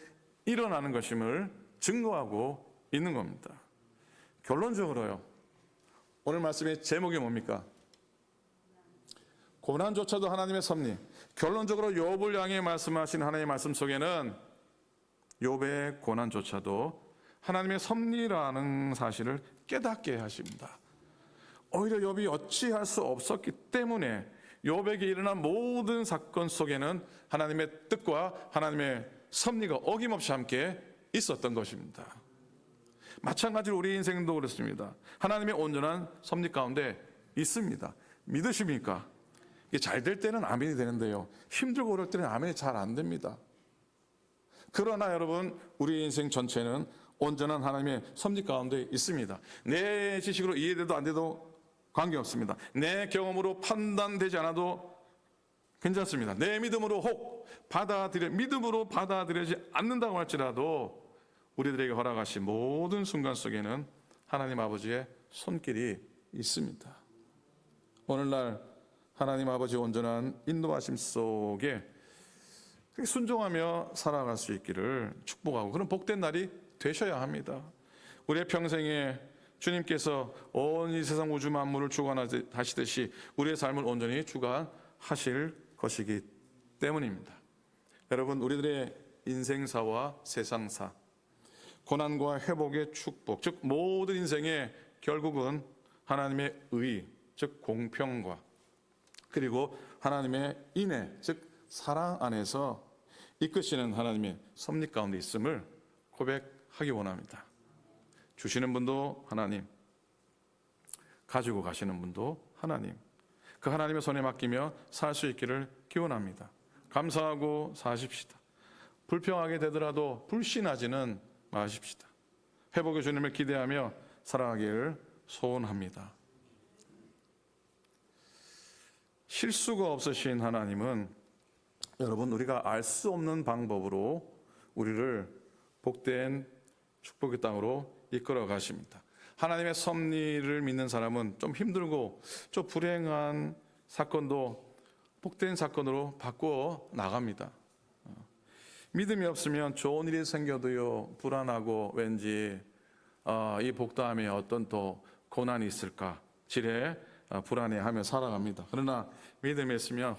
[SPEAKER 1] 일어나는 것임을 증거하고 있는 겁니다. 결론적으로요, 오늘 말씀의 제목이 뭡니까? 고난조차도 하나님의 섭리. 결론적으로 욥을 향해 말씀하신 하나님의 말씀 속에는 욥의 고난조차도 하나님의 섭리라는 사실을 깨닫게 하십니다. 오히려 욥이 어찌할 수 없었기 때문에 욥에게 일어난 모든 사건 속에는 하나님의 뜻과 하나님의 섭리가 어김없이 함께 있었던 것입니다. 마찬가지로 우리 인생도 그렇습니다. 하나님의 온전한 섭리 가운데 있습니다. 믿으십니까? 이게 잘 될 때는 아멘이 되는데요, 힘들고 어려울 때는 아멘이 잘 안 됩니다. 그러나 여러분, 우리 인생 전체는 온전한 하나님의 섭리 가운데 있습니다. 내 지식으로 이해돼도 안 돼도 관계없습니다. 내 경험으로 판단되지 않아도 괜찮습니다. 내 믿음으로 믿음으로 받아들여지지 않는다고 할지라도 우리들에게 허락하신 모든 순간 속에는 하나님 아버지의 손길이 있습니다. 오늘날 하나님 아버지의 온전한 인도하심 속에 순종하며 살아갈 수 있기를 축복하고 그런 복된 날이 되셔야 합니다. 우리의 평생에 주님께서 온 이 세상 우주 만물을 주관하시듯이 우리의 삶을 온전히 주관하실 것이기 때문입니다. 여러분, 우리들의 인생사와 세상사, 고난과 회복의 축복, 즉 모든 인생의 결국은 하나님의 의, 즉 공평과 그리고 하나님의 인애, 즉 사랑 안에서 이끄시는 하나님의 섭리 가운데 있음을 고백하기 원합니다. 주시는 분도 하나님, 가지고 가시는 분도 하나님, 그 하나님의 손에 맡기며 살 수 있기를 기원합니다. 감사하고 사십시다. 불평하게 되더라도 불신하지는 마십시다. 회복의 주님을 기대하며 살아가기를 소원합니다. 실수가 없으신 하나님은 여러분, 우리가 알 수 없는 방법으로 우리를 복된 축복의 땅으로 이끌어 가십니다. 하나님의 섭리를 믿는 사람은 좀 힘들고 좀 불행한 사건도 복된 사건으로 바꾸어 나갑니다. 믿음이 없으면 좋은 일이 생겨도요, 불안하고 왠지 이 복다음에 어떤 또 고난이 있을까 지레 불안해하며 살아갑니다. 그러나 믿음이 있으면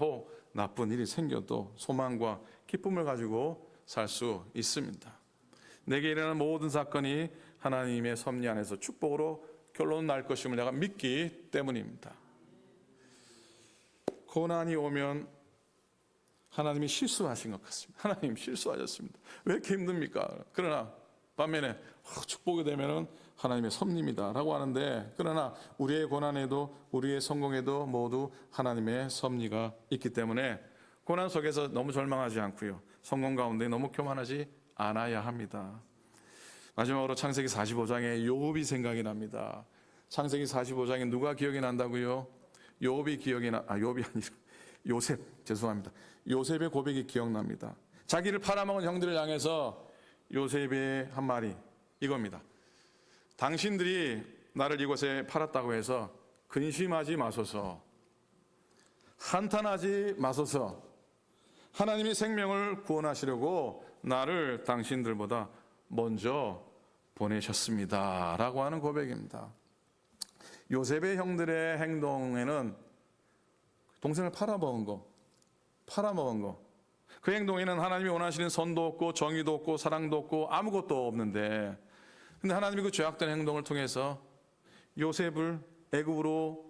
[SPEAKER 1] 나쁜 일이 생겨도 소망과 기쁨을 가지고 살 수 있습니다. 내게 일어나는 모든 사건이 하나님의 섭리 안에서 축복으로 결론 날 것임을 내가 믿기 때문입니다. 고난이 오면 하나님이 실수하신 것 같습니다. 하나님 실수하셨습니다. 왜 이렇게 힘듭니까? 그러나 반면에 축복이 되면은 하나님의 섭리입니다 라고 하는데, 그러나 우리의 고난에도 우리의 성공에도 모두 하나님의 섭리가 있기 때문에 고난 속에서 너무 절망하지 않고요, 성공 가운데 너무 교만하지 않아야 합니다. 마지막으로 창세기 45장에 욥이 생각이 납니다. 창세기 45장에 누가 기억이 난다고요? 욥이 기억이 욥이 아니라 요셉, 죄송합니다. 요셉의 고백이 기억납니다. 자기를 팔아먹은 형들을 향해서 요셉의 한 말이 이겁니다. 당신들이 나를 이곳에 팔았다고 해서 근심하지 마소서, 한탄하지 마소서. 하나님이 생명을 구원하시려고 나를 당신들보다 먼저 보내셨습니다 라고 하는 고백입니다. 요셉의 형들의 행동에는 동생을 팔아먹은 거, 그 행동에는 하나님이 원하시는 선도 없고 정의도 없고 사랑도 없고 아무것도 없는데, 근데 하나님이 그 죄악된 행동을 통해서 요셉을 애굽으로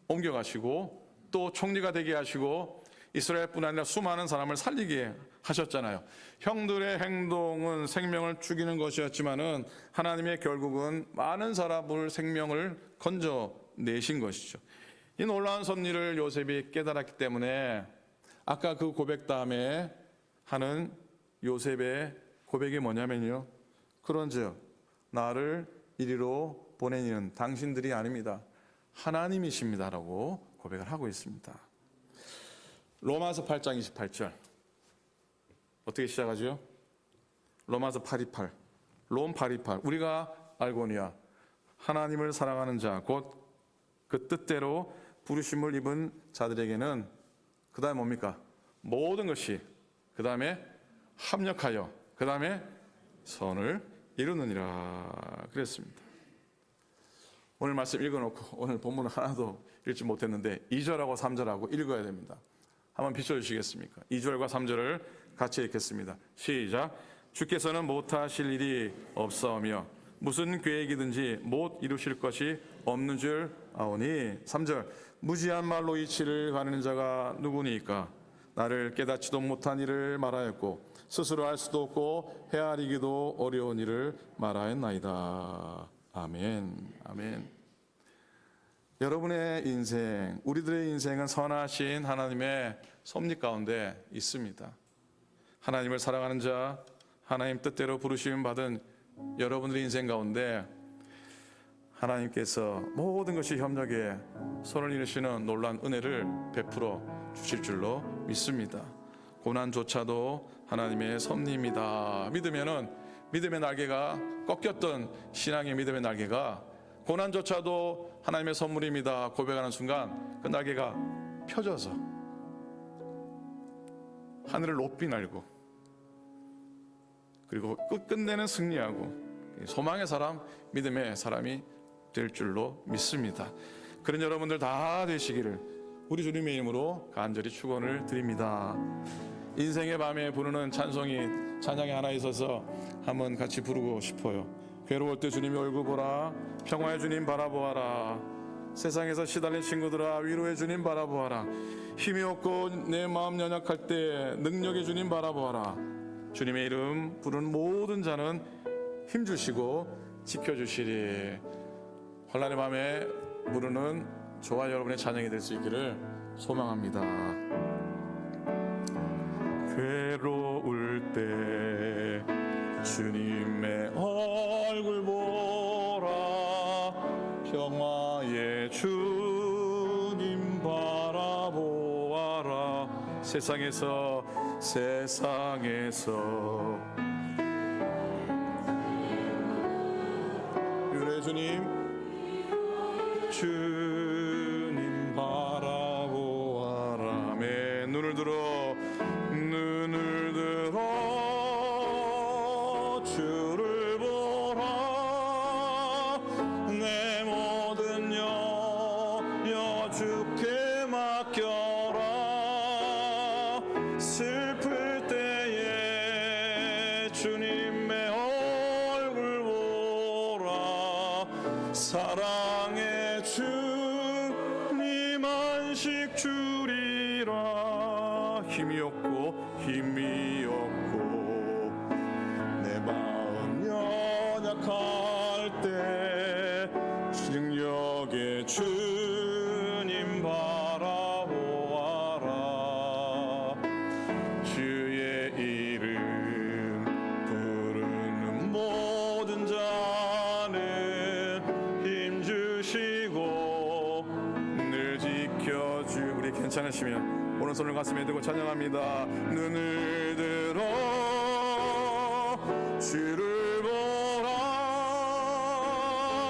[SPEAKER 1] 옮겨가시고 또 총리가 되게 하시고 이스라엘뿐 아니라 수많은 사람을 살리게 하셨잖아요. 형들의 행동은 생명을 죽이는 것이었지만은 하나님의 결국은 많은 사람을 생명을 건져내신 것이죠. 이 놀라운 섭리를 요셉이 깨달았기 때문에 아까 그 고백 다음에 하는 요셉의 고백이 뭐냐면요, 그런즉 나를 이리로 보낸 이는 당신들이 아닙니다, 하나님이십니다라고 고백을 하고 있습니다. 로마서 8장 28절 어떻게 시작하죠? 로마서 8:28, 롬 8:28, 우리가 알거니와 하나님을 사랑하는 자 곧 그 뜻대로 부르심을 입은 자들에게는 그 다음에 뭡니까? 모든 것이 그 다음에 합력하여 그 다음에 선을 이루느니라 그랬습니다. 오늘 말씀 읽어놓고 오늘 본문을 하나도 읽지 못했는데 2절하고 3절하고 읽어야 됩니다. 한번 비춰주시겠습니까? 2절과 3절을 같이 읽겠습니다. 시작. 주께서는 못하실 일이 없사오며 무슨 계획이든지 못 이루실 것이 없는 줄 아오니. 3절. 무지한 말로 이치를 가르는 자가 누구니까? 나를 깨닫지도 못한 일을 말하였고 스스로 할 수도 없고 헤아리기도 어려운 일을 말하였나이다. 아멘. 아멘. 여러분의 인생, 우리들의 인생은 선하신 하나님의 섭리 가운데 있습니다. 하나님을 사랑하는 자, 하나님 뜻대로 부르심 받은 여러분들의 인생 가운데 하나님께서 모든 것이 협력에 손을 이루시는 놀라운 은혜를 베풀어 주실 줄로 믿습니다. 고난조차도 하나님의 섭리입니다. 믿으면은 믿음의 날개가 꺾였던 신앙의 믿음의 날개가 고난조차도 하나님의 선물입니다 고백하는 순간 그 날개가 펴져서 하늘을 높이 날고 그리고 끝내는 승리하고 소망의 사람, 믿음의 사람이 될 줄로 믿습니다. 그런 여러분들 다 되시기를 우리 주님의 이름으로 간절히 축원을 드립니다. 인생의 밤에 부르는 찬양이 하나 있어서 한번 같이 부르고 싶어요. 괴로울 때 주님의 얼굴 보라, 평화의 주님 바라보아라. 세상에서 시달린 친구들아 위로의 주님 바라보아라. 힘이 없고 내 마음 연약할 때 능력의 주님 바라보아라. 주님의 이름 부르는 모든 자는 힘주시고 지켜주시리. 환난의 밤에 부르는 저와 여러분의 찬양이 될 수 있기를 소망합니다. 괴로울 때 주님의 얼굴 보라, 평화의 주님 바라보아라. 세상에서 유래 주님 바라보아라. 아멘. 눈을 들어 주를 보라. 내 모든 여여 주께 맡겨라. 슬플 때에 주님의 얼굴 보라. 사랑의 주님 안식 주리라. 힘이 없고 내 마음 연약할 때 능력의 주님 바라보아라. 주의 이름 부르는 모든 자는 힘주시고 늘 지켜주. 우리 괜찮으시면 오른손을 가슴에 두고 찬양합니다. 눈을 들어 주를 보라.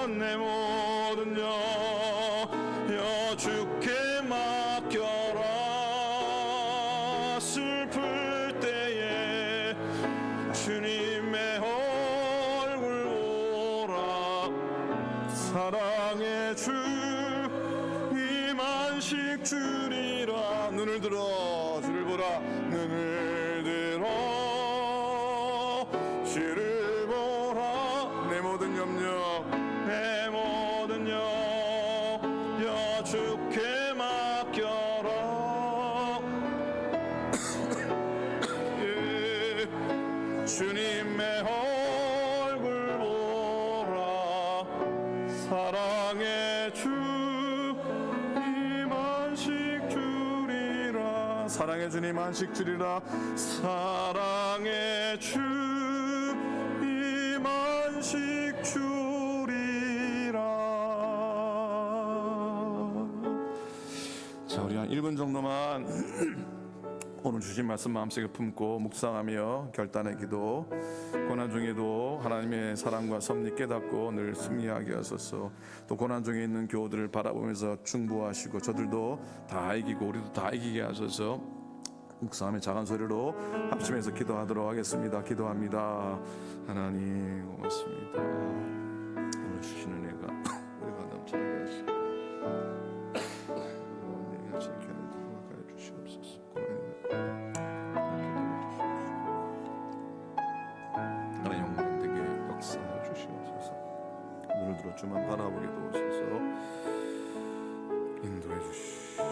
[SPEAKER 1] 내 모든 여여 주께 맡겨라. 슬플 때에 주님의 얼굴 보라. 사랑의 주님 안식 주리라. 눈을 들어 주를 보라. 눈을 들어 주를 보라. 내 모든 염려 여 주께 맡겨라. 예. 주님의 얼굴 보라. 사랑의 주님 주리라 사랑의 주님 안식 주리라 사랑의 주님 안식 주리라. 자, 우리 한 1분 정도만 오늘 주신 말씀 마음속에 품고 묵상하며 결단의 기도, 고난 중에도 하나님의 사랑과 섭리 깨닫고 늘 승리하게 하소서. 또 고난 중에 있는 교우들을 바라보면서 중보하시고 저들도 다 이기고 우리도 다 이기게 하소서. 묵상하며 작은 소리로 합심해서 기도하도록 하겠습니다. 기도합니다. 하나님 고맙습니다. 오늘 주신 은혜가 우리가 넘쳐나게 하시고 내게 하신 기회를 허락하여 주시옵소서. 하나님 영광 되게 역사하여 주시옵소서. 눈을 들어 주만 바라보게 도우소서. 인도해 주시옵소서.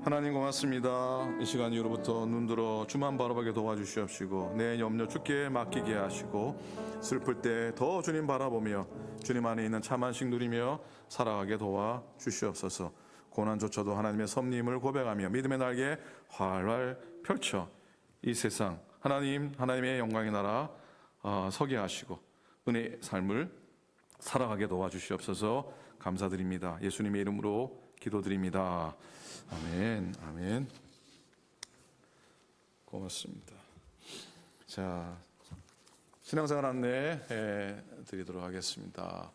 [SPEAKER 1] 하나님 고맙습니다. 이 시간 이후로부터 눈들어 주만 바라보게 도와주시옵시고 내 염려 주께 맡기게 하시고 슬플 때 더 주님 바라보며 주님 안에 있는 참 안식 누리며 살아가게 도와주시옵소서. 고난조차도 하나님의 섭리임을 고백하며 믿음의 날개 활활 펼쳐 이 세상 하나님의 영광의 나라 서게 하시고 은혜의 삶을 살아가게 도와주시옵소서. 감사드립니다. 예수님의 이름으로 기도드립니다. 아멘. 아멘. 고맙습니다. 자, 신앙생활 안내 드리도록 하겠습니다.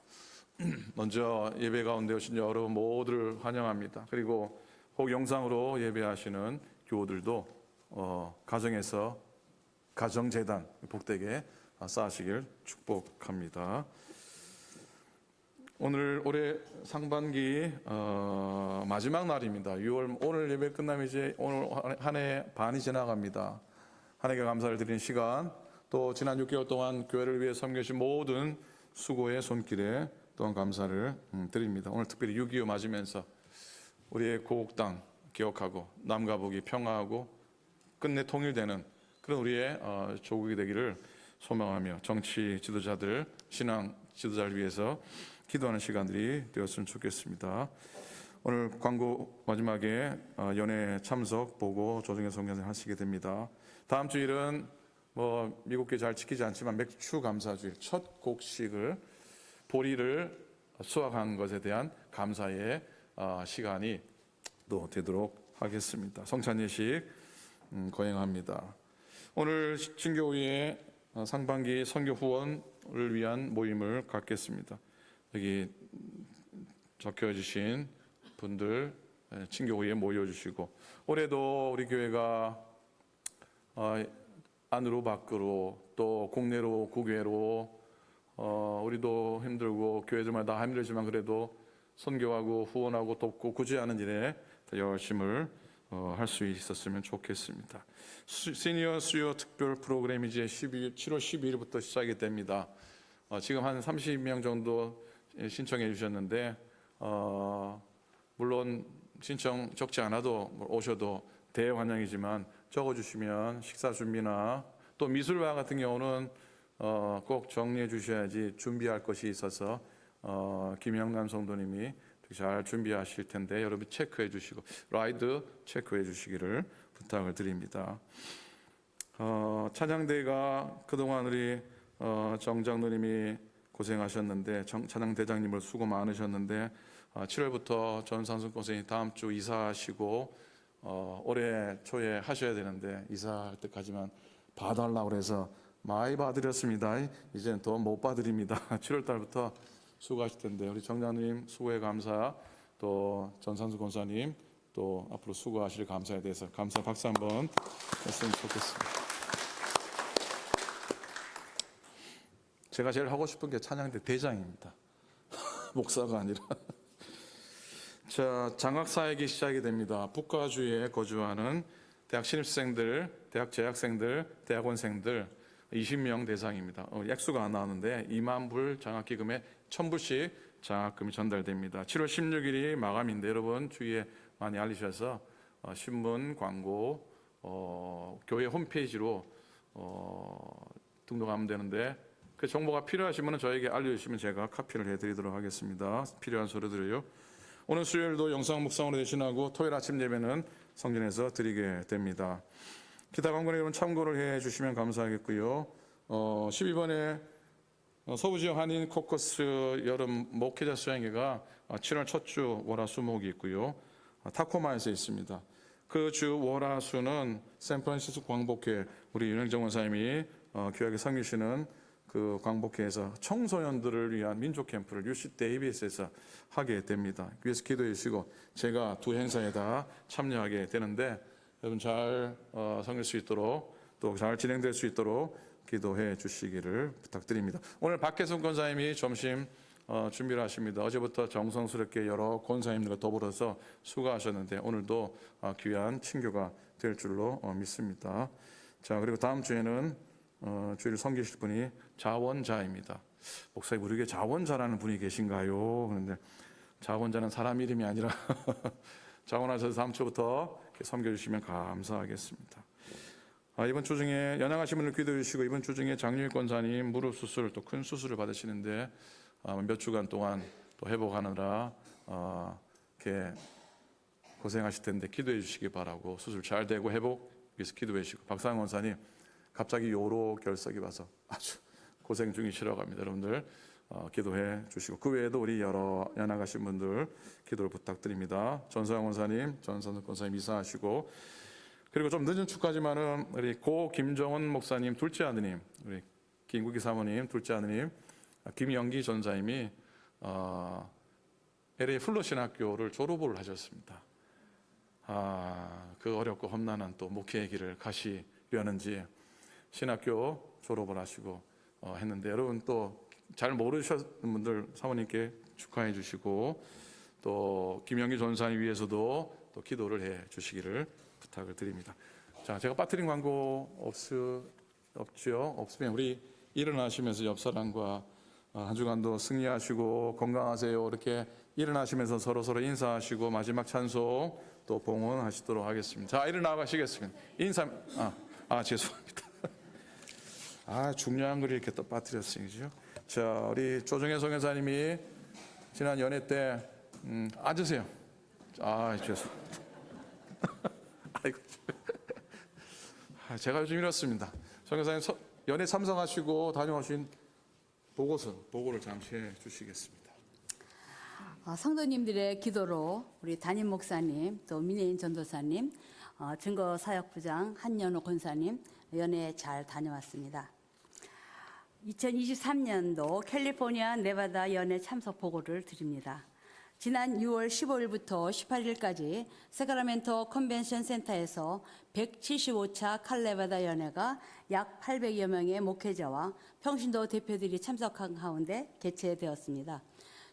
[SPEAKER 1] 먼저 예배 가운데 오신 여러분 모두를 환영합니다. 그리고 혹 영상으로 예배하시는 교우들도 가정에서 가정재단 복되게 쌓으시길 축복합니다. 오늘 올해 상반기 마지막 날입니다. 6월 오늘 예배 끝나면 이제 오늘 한 해 반이 지나갑니다. 하나님께 감사를 드리는 시간, 또 지난 6개월 동안 교회를 위해 섬겨주신 모든 수고의 손길에 또한 감사를 드립니다. 오늘 특별히 6.25 맞으면서 우리의 고국 땅 기억하고 남과 북이 평화하고 끝내 통일되는 그런 우리의 조국이 되기를 소망하며 정치 지도자들, 신앙 지도자를 위해서 기도하는 시간들이 되었으면 좋겠습니다. 오늘 광고 마지막에 연회 참석 보고 조정의 성경을 하시게 됩니다. 다음 주일은 미국계 잘 지키지 않지만 맥주 감사주일 첫 곡식을 보리를 수확한 것에 대한 감사의 시간이 또 되도록 하겠습니다. 성찬 예식 거행합니다. 오늘 진교회의 상반기 선교 후원을 위한 모임을 갖겠습니다. 여기 적혀주신 분들 친교회에 모여주시고 올해도 우리 교회가 안으로 밖으로 또 국내로 국외로 우리도 힘들고 교회들마다 다 힘들지만 그래도 선교하고 후원하고 돕고 구제하는 일에 더 열심을 할 수 있었으면 좋겠습니다. 시니어 수요 특별 프로그램이 이제 7월 12일부터 시작이 됩니다. 지금 한 30명 정도 신청해 주셨는데 물론 신청 적지 않아도 오셔도 대환영이지만 적어주시면 식사 준비나 또 미술관 같은 경우는 꼭 정리해 주셔야지 준비할 것이 있어서 김영남 성도님이 잘 준비하실 텐데 여러분 체크해 주시고 라이드 체크해 주시기를 부탁을 드립니다. 찬양대가 그동안 우리 정장로님이 고생하셨는데 찬양대장님을 수고 많으셨는데 7월부터 전상순 선생님 다음 주 이사하시고 올해 초에 하셔야 되는데 이사할 때까지만 봐달라고 그래서 많이 봐드렸습니다. 이제는 더 못 봐드립니다. 7월 달부터 수고하실 텐데 우리 정장님 수고에 감사, 또 전상수 권사님 또 앞으로 수고하실 감사에 대해서 감사 박수 한번 했으면 좋겠습니다. 제가 제일 하고 싶은 게 찬양대 대장입니다. 목사가 아니라. 자, 장학 사역이 시작이 됩니다. 북가주에 거주하는 대학 신입생들, 대학 재학생들, 대학원생들 20명 대상입니다. 액수가 안 나오는데 2만 불 장학기금에 1,000불씩 장학금이 전달됩니다. 7월 16일이 마감인데 여러분 주위에 많이 알리셔서 신문, 광고, 교회 홈페이지로 등록하면 되는데 그 정보가 필요하시면 저에게 알려주시면 제가 카피를 해드리도록 하겠습니다. 필요한 소리들을요. 오늘 수요일도 영상 묵상으로 대신하고 토요일 아침 예배는 성전에서 드리게 됩니다. 기타 광고는 여러분 참고를 해주시면 감사하겠고요. 12번에 서부지역 한인 코커스 여름 목회자 수양회가 7월 첫 주 월화수목이 있고요. 타코마에서 있습니다. 그 주 월화수는 샌프란시스코 광복회 우리 윤영정 원사님이 귀하게 섬기시는 그 광복회에서 청소년들을 위한 민족 캠프를 UC 데이비스에서 하게 됩니다. 위에서 기도해 주시고 제가 두 행사에 다 참여하게 되는데 여러분 잘 섬길 수 있도록 또 잘 진행될 수 있도록 기도해 주시기를 부탁드립니다. 오늘 박혜성 권사님이 점심 준비를 하십니다. 어제부터 정성스럽게 여러 권사님들과 더불어서 수고하셨는데 오늘도 귀한 친교가 될 줄로 믿습니다. 자, 그리고 다음 주에는 주일을 섬기실 분이 자원자입니다. 목사님, 우리에게 자원자라는 분이 계신가요? 그런데 자원자는 사람 이름이 아니라 자원하셔서 다음 주부터 섬겨주시면 감사하겠습니다. 이번 주 중에 연약하신 분을 기도해 주시고 이번 주 중에 장유일 권사님 무릎 수술 또 큰 수술을 받으시는데 몇 주간 동안 또 회복하느라 이렇게 고생하실 텐데 기도해 주시기 바라고 수술 잘 되고 회복 위해서 기도해 주시고 박상원 권사님 갑자기 요로 결석이 와서 아주 고생 중이시라고 합니다. 여러분들 기도해 주시고 그 외에도 우리 여러 연약하신 분들 기도를 부탁드립니다. 전서영 권사님, 전선욱 권사님 이사하시고 그리고 좀 늦은 축까지만은 우리 고 김정은 목사님 둘째 아드님, 우리 김국희 사모님 둘째 아드님 김영기 전사님이 LA 플러신학교를 졸업을 하셨습니다. 그 어렵고 험난한 또 목회의 길을 가시려는지 신학교 졸업을 하시고 했는데 여러분 또 잘 모르셨는 분들 사모님께 축하해 주시고 또 김영기 전사님 위해서도 또 기도를 해 주시기를 부탁을 드립니다. 자, 제가 빠뜨린 광고 없죠? 없으면 우리 일어나시면서 옆 사람과 한 주간도 승리하시고 건강하세요 이렇게 일어나시면서 서로 인사하시고 마지막 찬송 또 봉헌하시도록 하겠습니다. 자, 일어나 가시겠습니다. 인사 죄송합니다. 중요한 걸 이렇게 또 빠뜨렸어요. 자, 우리 조정혜 성교사님이 지난 연회 때 앉으세요. 죄송합니다. 아이고. 제가 요즘 이렇습니다. 성교사님 연회 참석하시고 다녀오신 보고를 잠시 해 주시겠습니다.
[SPEAKER 4] 성도님들의 기도로 우리 담임 목사님, 또 민혜인 전도사님, 증거사역부장 한연호 권사님 연회 잘 다녀왔습니다. 2023년도 캘리포니아 네바다 연회 참석 보고를 드립니다. 지난 6월 15일부터 18일까지 세크라멘토 컨벤션 센터에서 175차 칼네바다 연회가 약 800여 명의 목회자와 평신도 대표들이 참석한 가운데 개최되었습니다.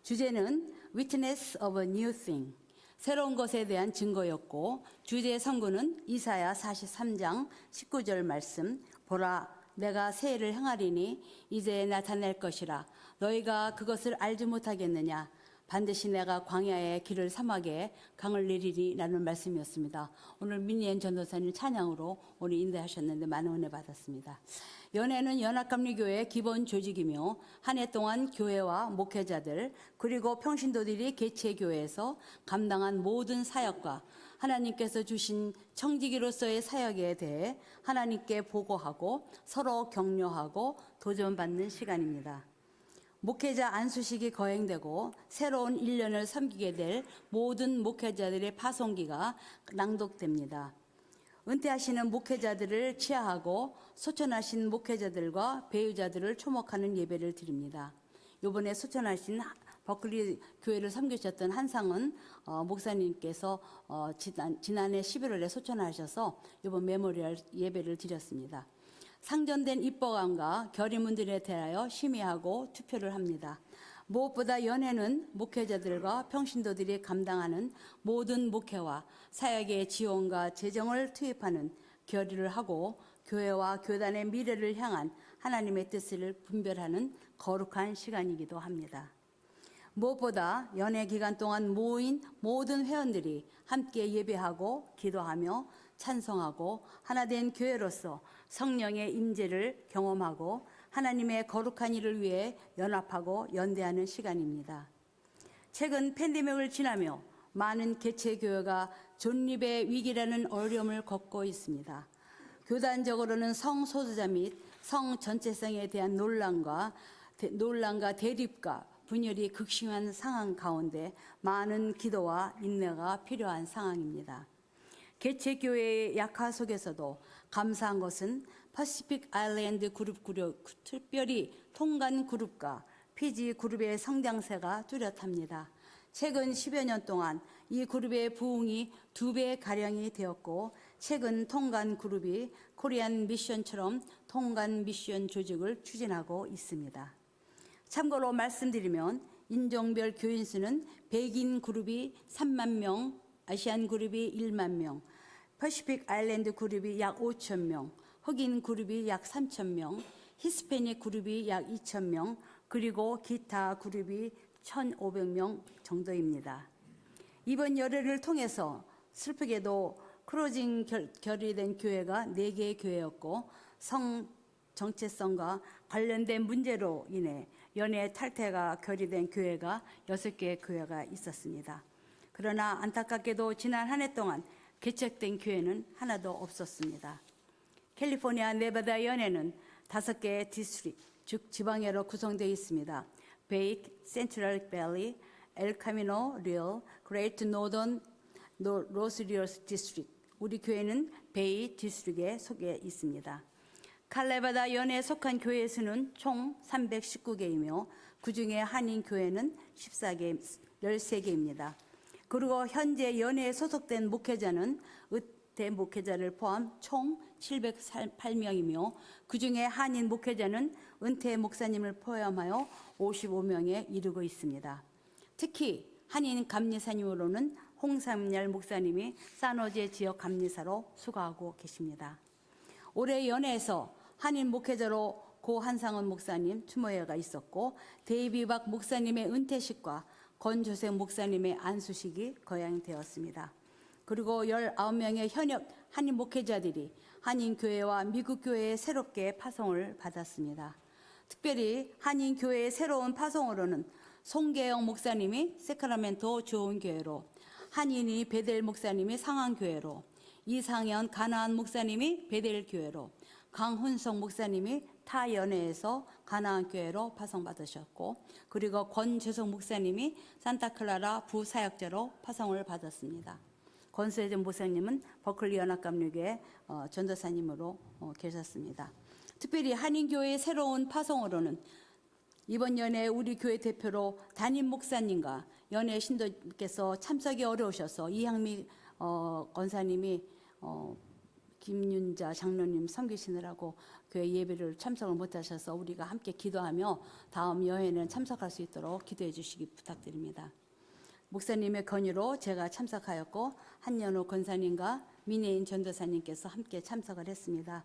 [SPEAKER 4] 주제는 Witness of a New Thing, 새로운 것에 대한 증거였고 주제 선구는 이사야 43장 19절 말씀, 보라 내가 새 일을 행하리니 이제 나타낼 것이라 너희가 그것을 알지 못하겠느냐 반드시 내가 광야의 길을 사막에 강을 내리리 라는 말씀이었습니다. 오늘 민희엔 전도사님 찬양으로 오늘 인도하셨는데 많은 은혜 받았습니다. 연회는 연합감리교회의 기본 조직이며 한 해 동안 교회와 목회자들 그리고 평신도들이 개최교회에서 감당한 모든 사역과 하나님께서 주신 청지기로서의 사역에 대해 하나님께 보고하고 서로 격려하고 도전받는 시간입니다. 목회자 안수식이 거행되고 새로운 1년을 섬기게 될 모든 목회자들의 파송기가 낭독됩니다. 은퇴하시는 목회자들을 치하하고 소천하신 목회자들과 배우자들을 초목하는 예배를 드립니다. 이번에 소천하신 버클리 교회를 섬기셨던 한상은 목사님께서 지난해 11월에 소천하셔서 이번 메모리얼 예배를 드렸습니다. 상전된 입법안과 결의문들에 대하여 심의하고 투표를 합니다. 무엇보다 연회는 목회자들과 평신도들이 감당하는 모든 목회와 사역의 지원과 재정을 투입하는 결의를 하고 교회와 교단의 미래를 향한 하나님의 뜻을 분별하는 거룩한 시간이기도 합니다. 무엇보다 연회 기간 동안 모인 모든 회원들이 함께 예배하고 기도하며 찬송하고 하나된 교회로서 성령의 임재를 경험하고 하나님의 거룩한 일을 위해 연합하고 연대하는 시간입니다. 최근 팬데믹을 지나며 많은 개체교회가 존립의 위기라는 어려움을 겪고 있습니다. 교단적으로는 성소수자 및 성 전체성에 대한 논란과 대립과 분열이 극심한 상황 가운데 많은 기도와 인내가 필요한 상황입니다. 개체교회의 약화 속에서도 감사한 것은 퍼시픽 아일랜드 그룹, 특별히 통간 그룹과 피지 그룹의 성장세가 뚜렷합니다. 최근 10여 년 동안 이 그룹의 부흥이 2배가량이 되었고, 최근 통간 그룹이 코리안 미션처럼 통간 미션 조직을 추진하고 있습니다. 참고로 말씀드리면 인종별 교인 수는 백인 그룹이 3만 명, 아시안 그룹이 1만 명, 퍼시픽 아일랜드 그룹이 약 5천 명, 흑인 그룹이 약 3천 명, 히스패닉 그룹이 약 2천 명, 그리고 기타 그룹이 1,500명 정도입니다. 이번 열애를 통해서 슬프게도 크로징 결의된 교회가 4개의 교회였고, 성 정체성과 관련된 문제로 인해 연애 탈퇴가 결의된 교회가 6개의 교회가 있었습니다. 그러나 안타깝게도 지난 한 해 동안 개척된 교회는 하나도 없었습니다. 캘리포니아 네바다 연회는 5개의 디스트릭트, 즉 지방회로 구성되어 있습니다. 베이, 센트럴 밸리, 엘 카미노, 릴, 그레이트 노던, 로스리어스 디스트릭트. 우리 교회는 베이 디스트릭에 속해 있습니다. 칼레바다 연회에 속한 교회 수는 총 319개이며 그중에 한인 교회는 13개입니다. 그리고 현재 연회에 소속된 목회자는 의대 목회자를 포함 총 708명이며 그중에 한인 목회자는 은퇴 목사님을 포함하여 55명에 이르고 있습니다. 특히 한인 감리사님으로는 홍삼열 목사님이 산호제 지역 감리사로 수고하고 계십니다. 올해 연회에서 한인 목회자로 고 한상원 목사님 추모회가 있었고, 데이비박 목사님의 은퇴식과 권조셉 목사님의 안수식이 거행되었습니다. 그리고 19명의 현역 한인 목회자들이 한인교회와 미국교회에 새롭게 파송을 받았습니다. 특별히 한인교회의 새로운 파송으로는 송계영 목사님이 세크라멘토 좋은교회로, 한인이 베델 목사님이 상한교회로, 이상현 가나안 목사님이 베델교회로, 강훈성 목사님이 타연회에서 가나안교회로 파송받으셨고, 그리고 권재성 목사님이 산타클라라 부사역자로 파송을 받았습니다. 권수혜전 목사님은 버클리 연합감리교회 전도사님으로 계셨습니다. 특별히 한인교회의 새로운 파송으로는 이번 연회 우리 교회 대표로 담임 목사님과 연회 신도께서 참석이 어려우셔서 이향미 권사님이 김윤자 장로님 섬기시느라고 교회 예배를 참석을 못하셔서 우리가 함께 기도하며 다음 여회는 참석할 수 있도록 기도해 주시기 부탁드립니다. 목사님의 건의로 제가 참석하였고, 한연호 권사님과 민혜인 전도사님께서 함께 참석을 했습니다.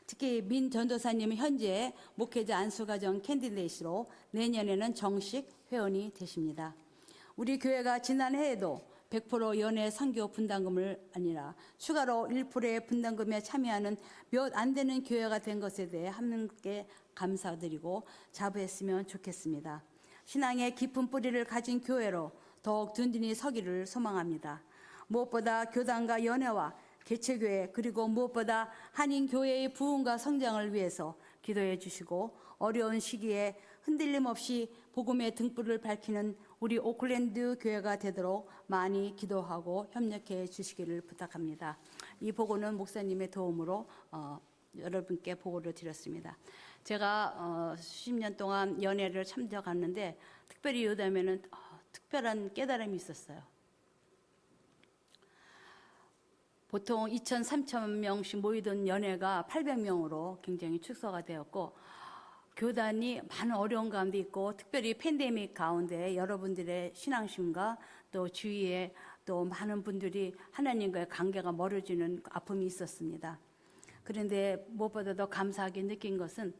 [SPEAKER 4] 특히 민 전도사님은 현재 목회자 안수가정 캔디데이시로 내년에는 정식 회원이 되십니다. 우리 교회가 지난해에도 100% 연회 선교 분담금을 아니라 추가로 1%의 분담금에 참여하는 몇 안 되는 교회가 된 것에 대해 함께 감사드리고 자부했으면 좋겠습니다. 신앙의 깊은 뿌리를 가진 교회로 더욱 든든히 서기를 소망합니다. 무엇보다 교단과 연회와 개체교회, 그리고 무엇보다 한인교회의 부흥과 성장을 위해서 기도해 주시고, 어려운 시기에 흔들림 없이 복음의 등불을 밝히는 우리 오클랜드 교회가 되도록 많이 기도하고 협력해 주시기를 부탁합니다. 이 보고는 목사님의 도움으로 여러분께 보고를 드렸습니다. 제가 수십 년 동안 연회를 참석하는데 특별히 요담에는 특별한 깨달음이 있었어요. 보통 2,000, 3,000명씩 모이던 연회가 800명으로 굉장히 축소가 되었고, 교단이 많은 어려운 가운데 있고, 특별히 팬데믹 가운데 여러분들의 신앙심과 또 주위에 또 많은 분들이 하나님과의 관계가 멀어지는 아픔이 있었습니다. 그런데 무엇보다도 감사하게 느낀 것은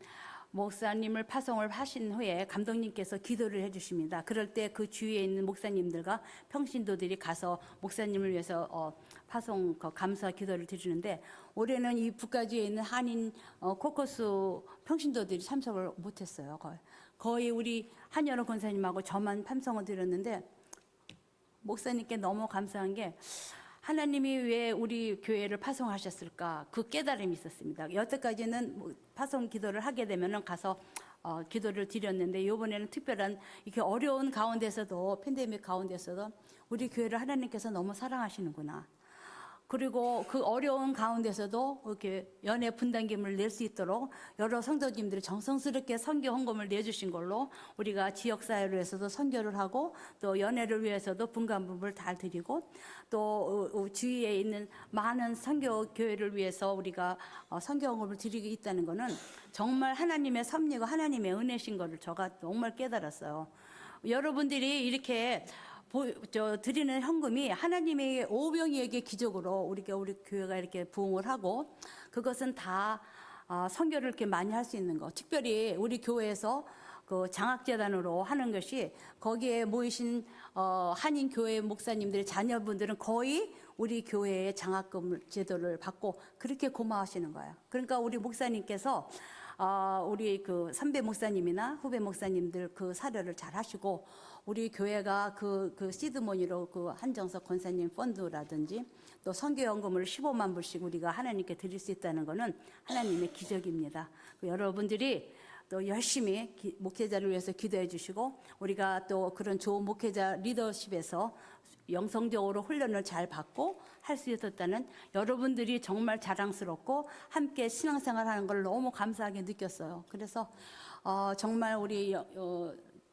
[SPEAKER 4] 목사님을 파송을 하신 후에 감독님께서 기도를 해주십니다. 그럴 때 그 주위에 있는 목사님들과 평신도들이 가서 목사님을 위해서 파송 감사 기도를 드리는데 올해는 이 북가주에 있는 한인 코커스 평신도들이 참석을 못했어요. 거의 우리 한여로 권사님하고 저만 참석을 드렸는데 목사님께 너무 감사한 게 하나님이 왜 우리 교회를 파송하셨을까 그 깨달음이 있었습니다. 여태까지는 파송 기도를 하게 되면은 가서 기도를 드렸는데 이번에는 특별한 이렇게 어려운 가운데서도 팬데믹 가운데서도 우리 교회를 하나님께서 너무 사랑하시는구나. 그리고 그 어려운 가운데서도 이렇게 연애 분담금을 낼 수 있도록 여러 성도님들이 정성스럽게 선교 헌금을 내주신 걸로 우리가 지역사회를 위해서도 선교를 하고 또 연애를 위해서도 분담금을 다 드리고 또 주위에 있는 많은 선교 교회를 위해서 우리가 선교 헌금을 드리고 있다는 것은 정말 하나님의 섭리고 하나님의 은혜신 것을 제가 정말 깨달았어요. 여러분들이 이렇게 드리는 헌금이 하나님의 오병이에게 기적으로 우리 교회가 이렇게 부흥을 하고 그것은 다 선교를 이렇게 많이 할 수 있는 거. 특별히 우리 교회에서 그 장학재단으로 하는 것이 거기에 모이신 한인 교회 목사님들 자녀분들은 거의 우리 교회의 장학금 제도를 받고 그렇게 고마워하시는 거예요. 그러니까 우리 목사님께서 우리 그 선배 목사님이나 후배 목사님들 그 사료를 잘 하시고 우리 교회가 그 시드머니로 그 한정석 권사님 펀드라든지 또 선교연금을 15만 불씩 우리가 하나님께 드릴 수 있다는 것은 하나님의 기적입니다. 여러분들이 또 열심히 목회자를 위해서 기도해 주시고 우리가 또 그런 좋은 목회자 리더십에서 영성적으로 훈련을 잘 받고 할 수 있었다는 여러분들이 정말 자랑스럽고 함께 신앙생활하는 걸 너무 감사하게 느꼈어요. 그래서 정말 우리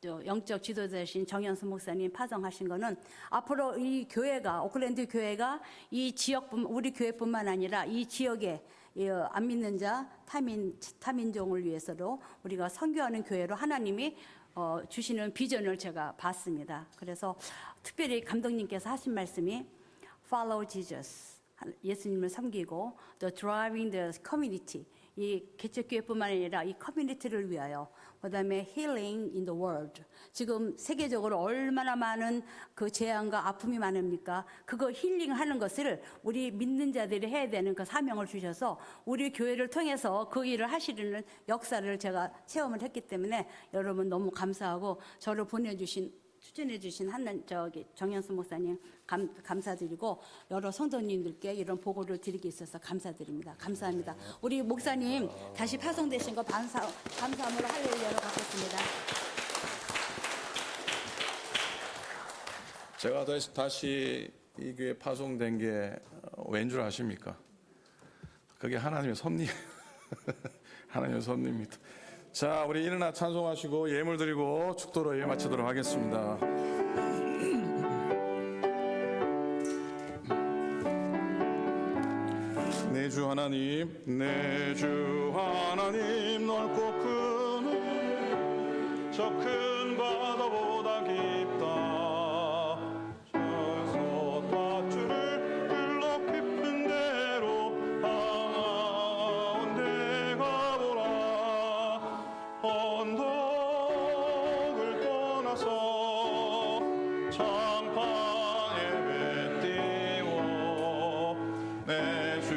[SPEAKER 4] 영적 지도자이신 정현수 목사님 파송하신 거는 앞으로 이 교회가 오클랜드 교회가 이 지역뿐 우리 교회뿐만 아니라 이 지역에 안 믿는 자 타민종을 위해서도 우리가 선교하는 교회로 하나님이 주시는 비전을 제가 봤습니다. 그래서 특별히 감독님께서 하신 말씀이 Follow Jesus, 예수님을 섬기고 또 Driving the Community, 이 개척교회뿐만 아니라 이 커뮤니티를 위하여 그다음에 Healing in the World. 지금 세계적으로 얼마나 많은 그 재앙과 아픔이 많습니까? 그거 힐링하는 것을 우리 믿는 자들이 해야 되는 그 사명을 주셔서 우리 교회를 통해서 그 일을 하시려는 역사를 제가 체험을 했기 때문에 여러분 너무 감사하고 저를 추천해 주신 정현수 목사님 감사드리고 여러 성도님들께 이런 보고를 드리기 있어서 감사드립니다. 감사합니다. 우리 목사님 다시 파송되신 거 감사함으로 할렐루야로 받겠습니다.
[SPEAKER 1] 제가 다시 이 교회 파송된 게 왠 줄 아십니까? 그게 하나님의 섭리, 하나님의 섭리입니다. 자, 우리 일어나 찬송하시고 예물 드리고 축도로 예배 마치도록 하겠습니다. 내 주 하나님, 내 주 하나님 넓고 큰 저 큰 바다보다 깊다. 저에서 밧줄을 흘러 깊은 데로 한가운데 가보라. 언덕을 떠나서 장판에 배 띄워 내 주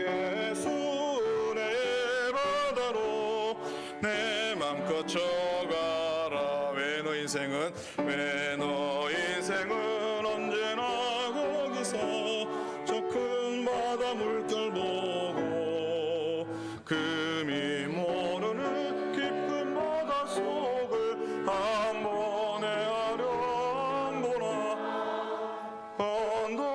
[SPEAKER 1] 예수 내 바다로 내 맘껏 져가라. 왜 너 인생은 언제나 거기서 저 큰 바다 물결 보고 금이 모르는 깊은 바다 속을 한 번에 아련보나. 언덕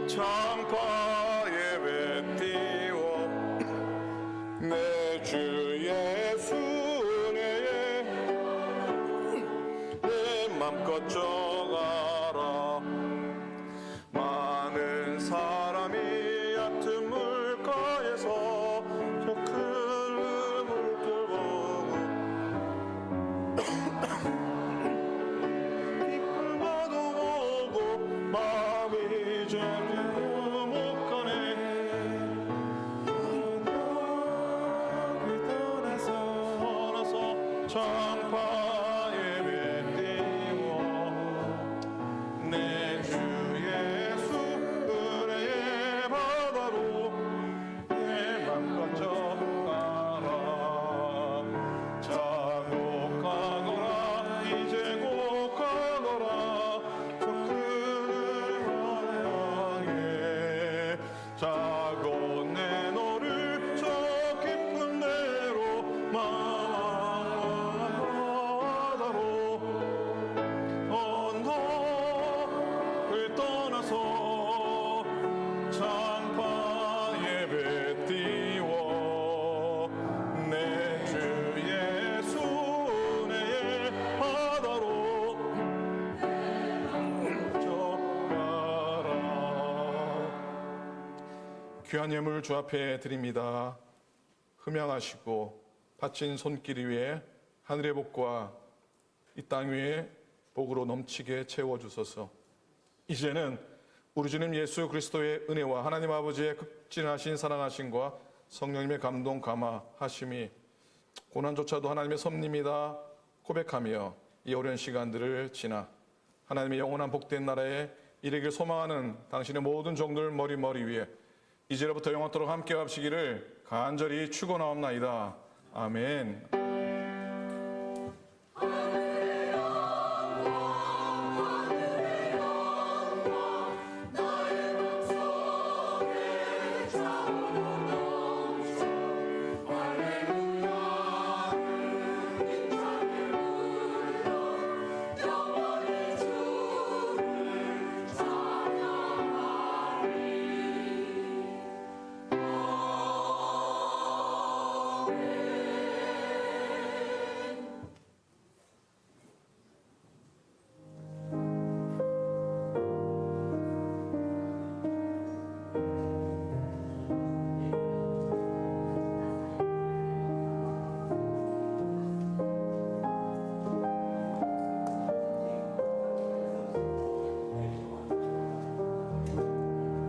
[SPEAKER 1] 창파에 배 띄워 내 주 예수 내 맘껏 져가라. 많은 사람이 얕은 물가에서 저 큰 물결 보고 깊은 바다 보고 마음이 저리 못 가네. 떠나서 창파에 배 띄워 귀한 예물 주 앞에 드립니다. 흠양하시고 바친 손길 위에 하늘의 복과 이 땅 위에 복으로 넘치게 채워주소서. 이제는 우리 주님 예수 그리스도의 은혜와 하나님 아버지의 극진하신 사랑하심과 성령님의 감동 감화하심이 고난조차도 하나님의 섭리입니다 고백하며 이 어려운 시간들을 지나 하나님의 영원한 복된 나라에 이르길 소망하는 당신의 모든 종들 머리 위에 이제로부터 영원토록 함께 합시기를 간절히 축원하옵나이다. 아멘.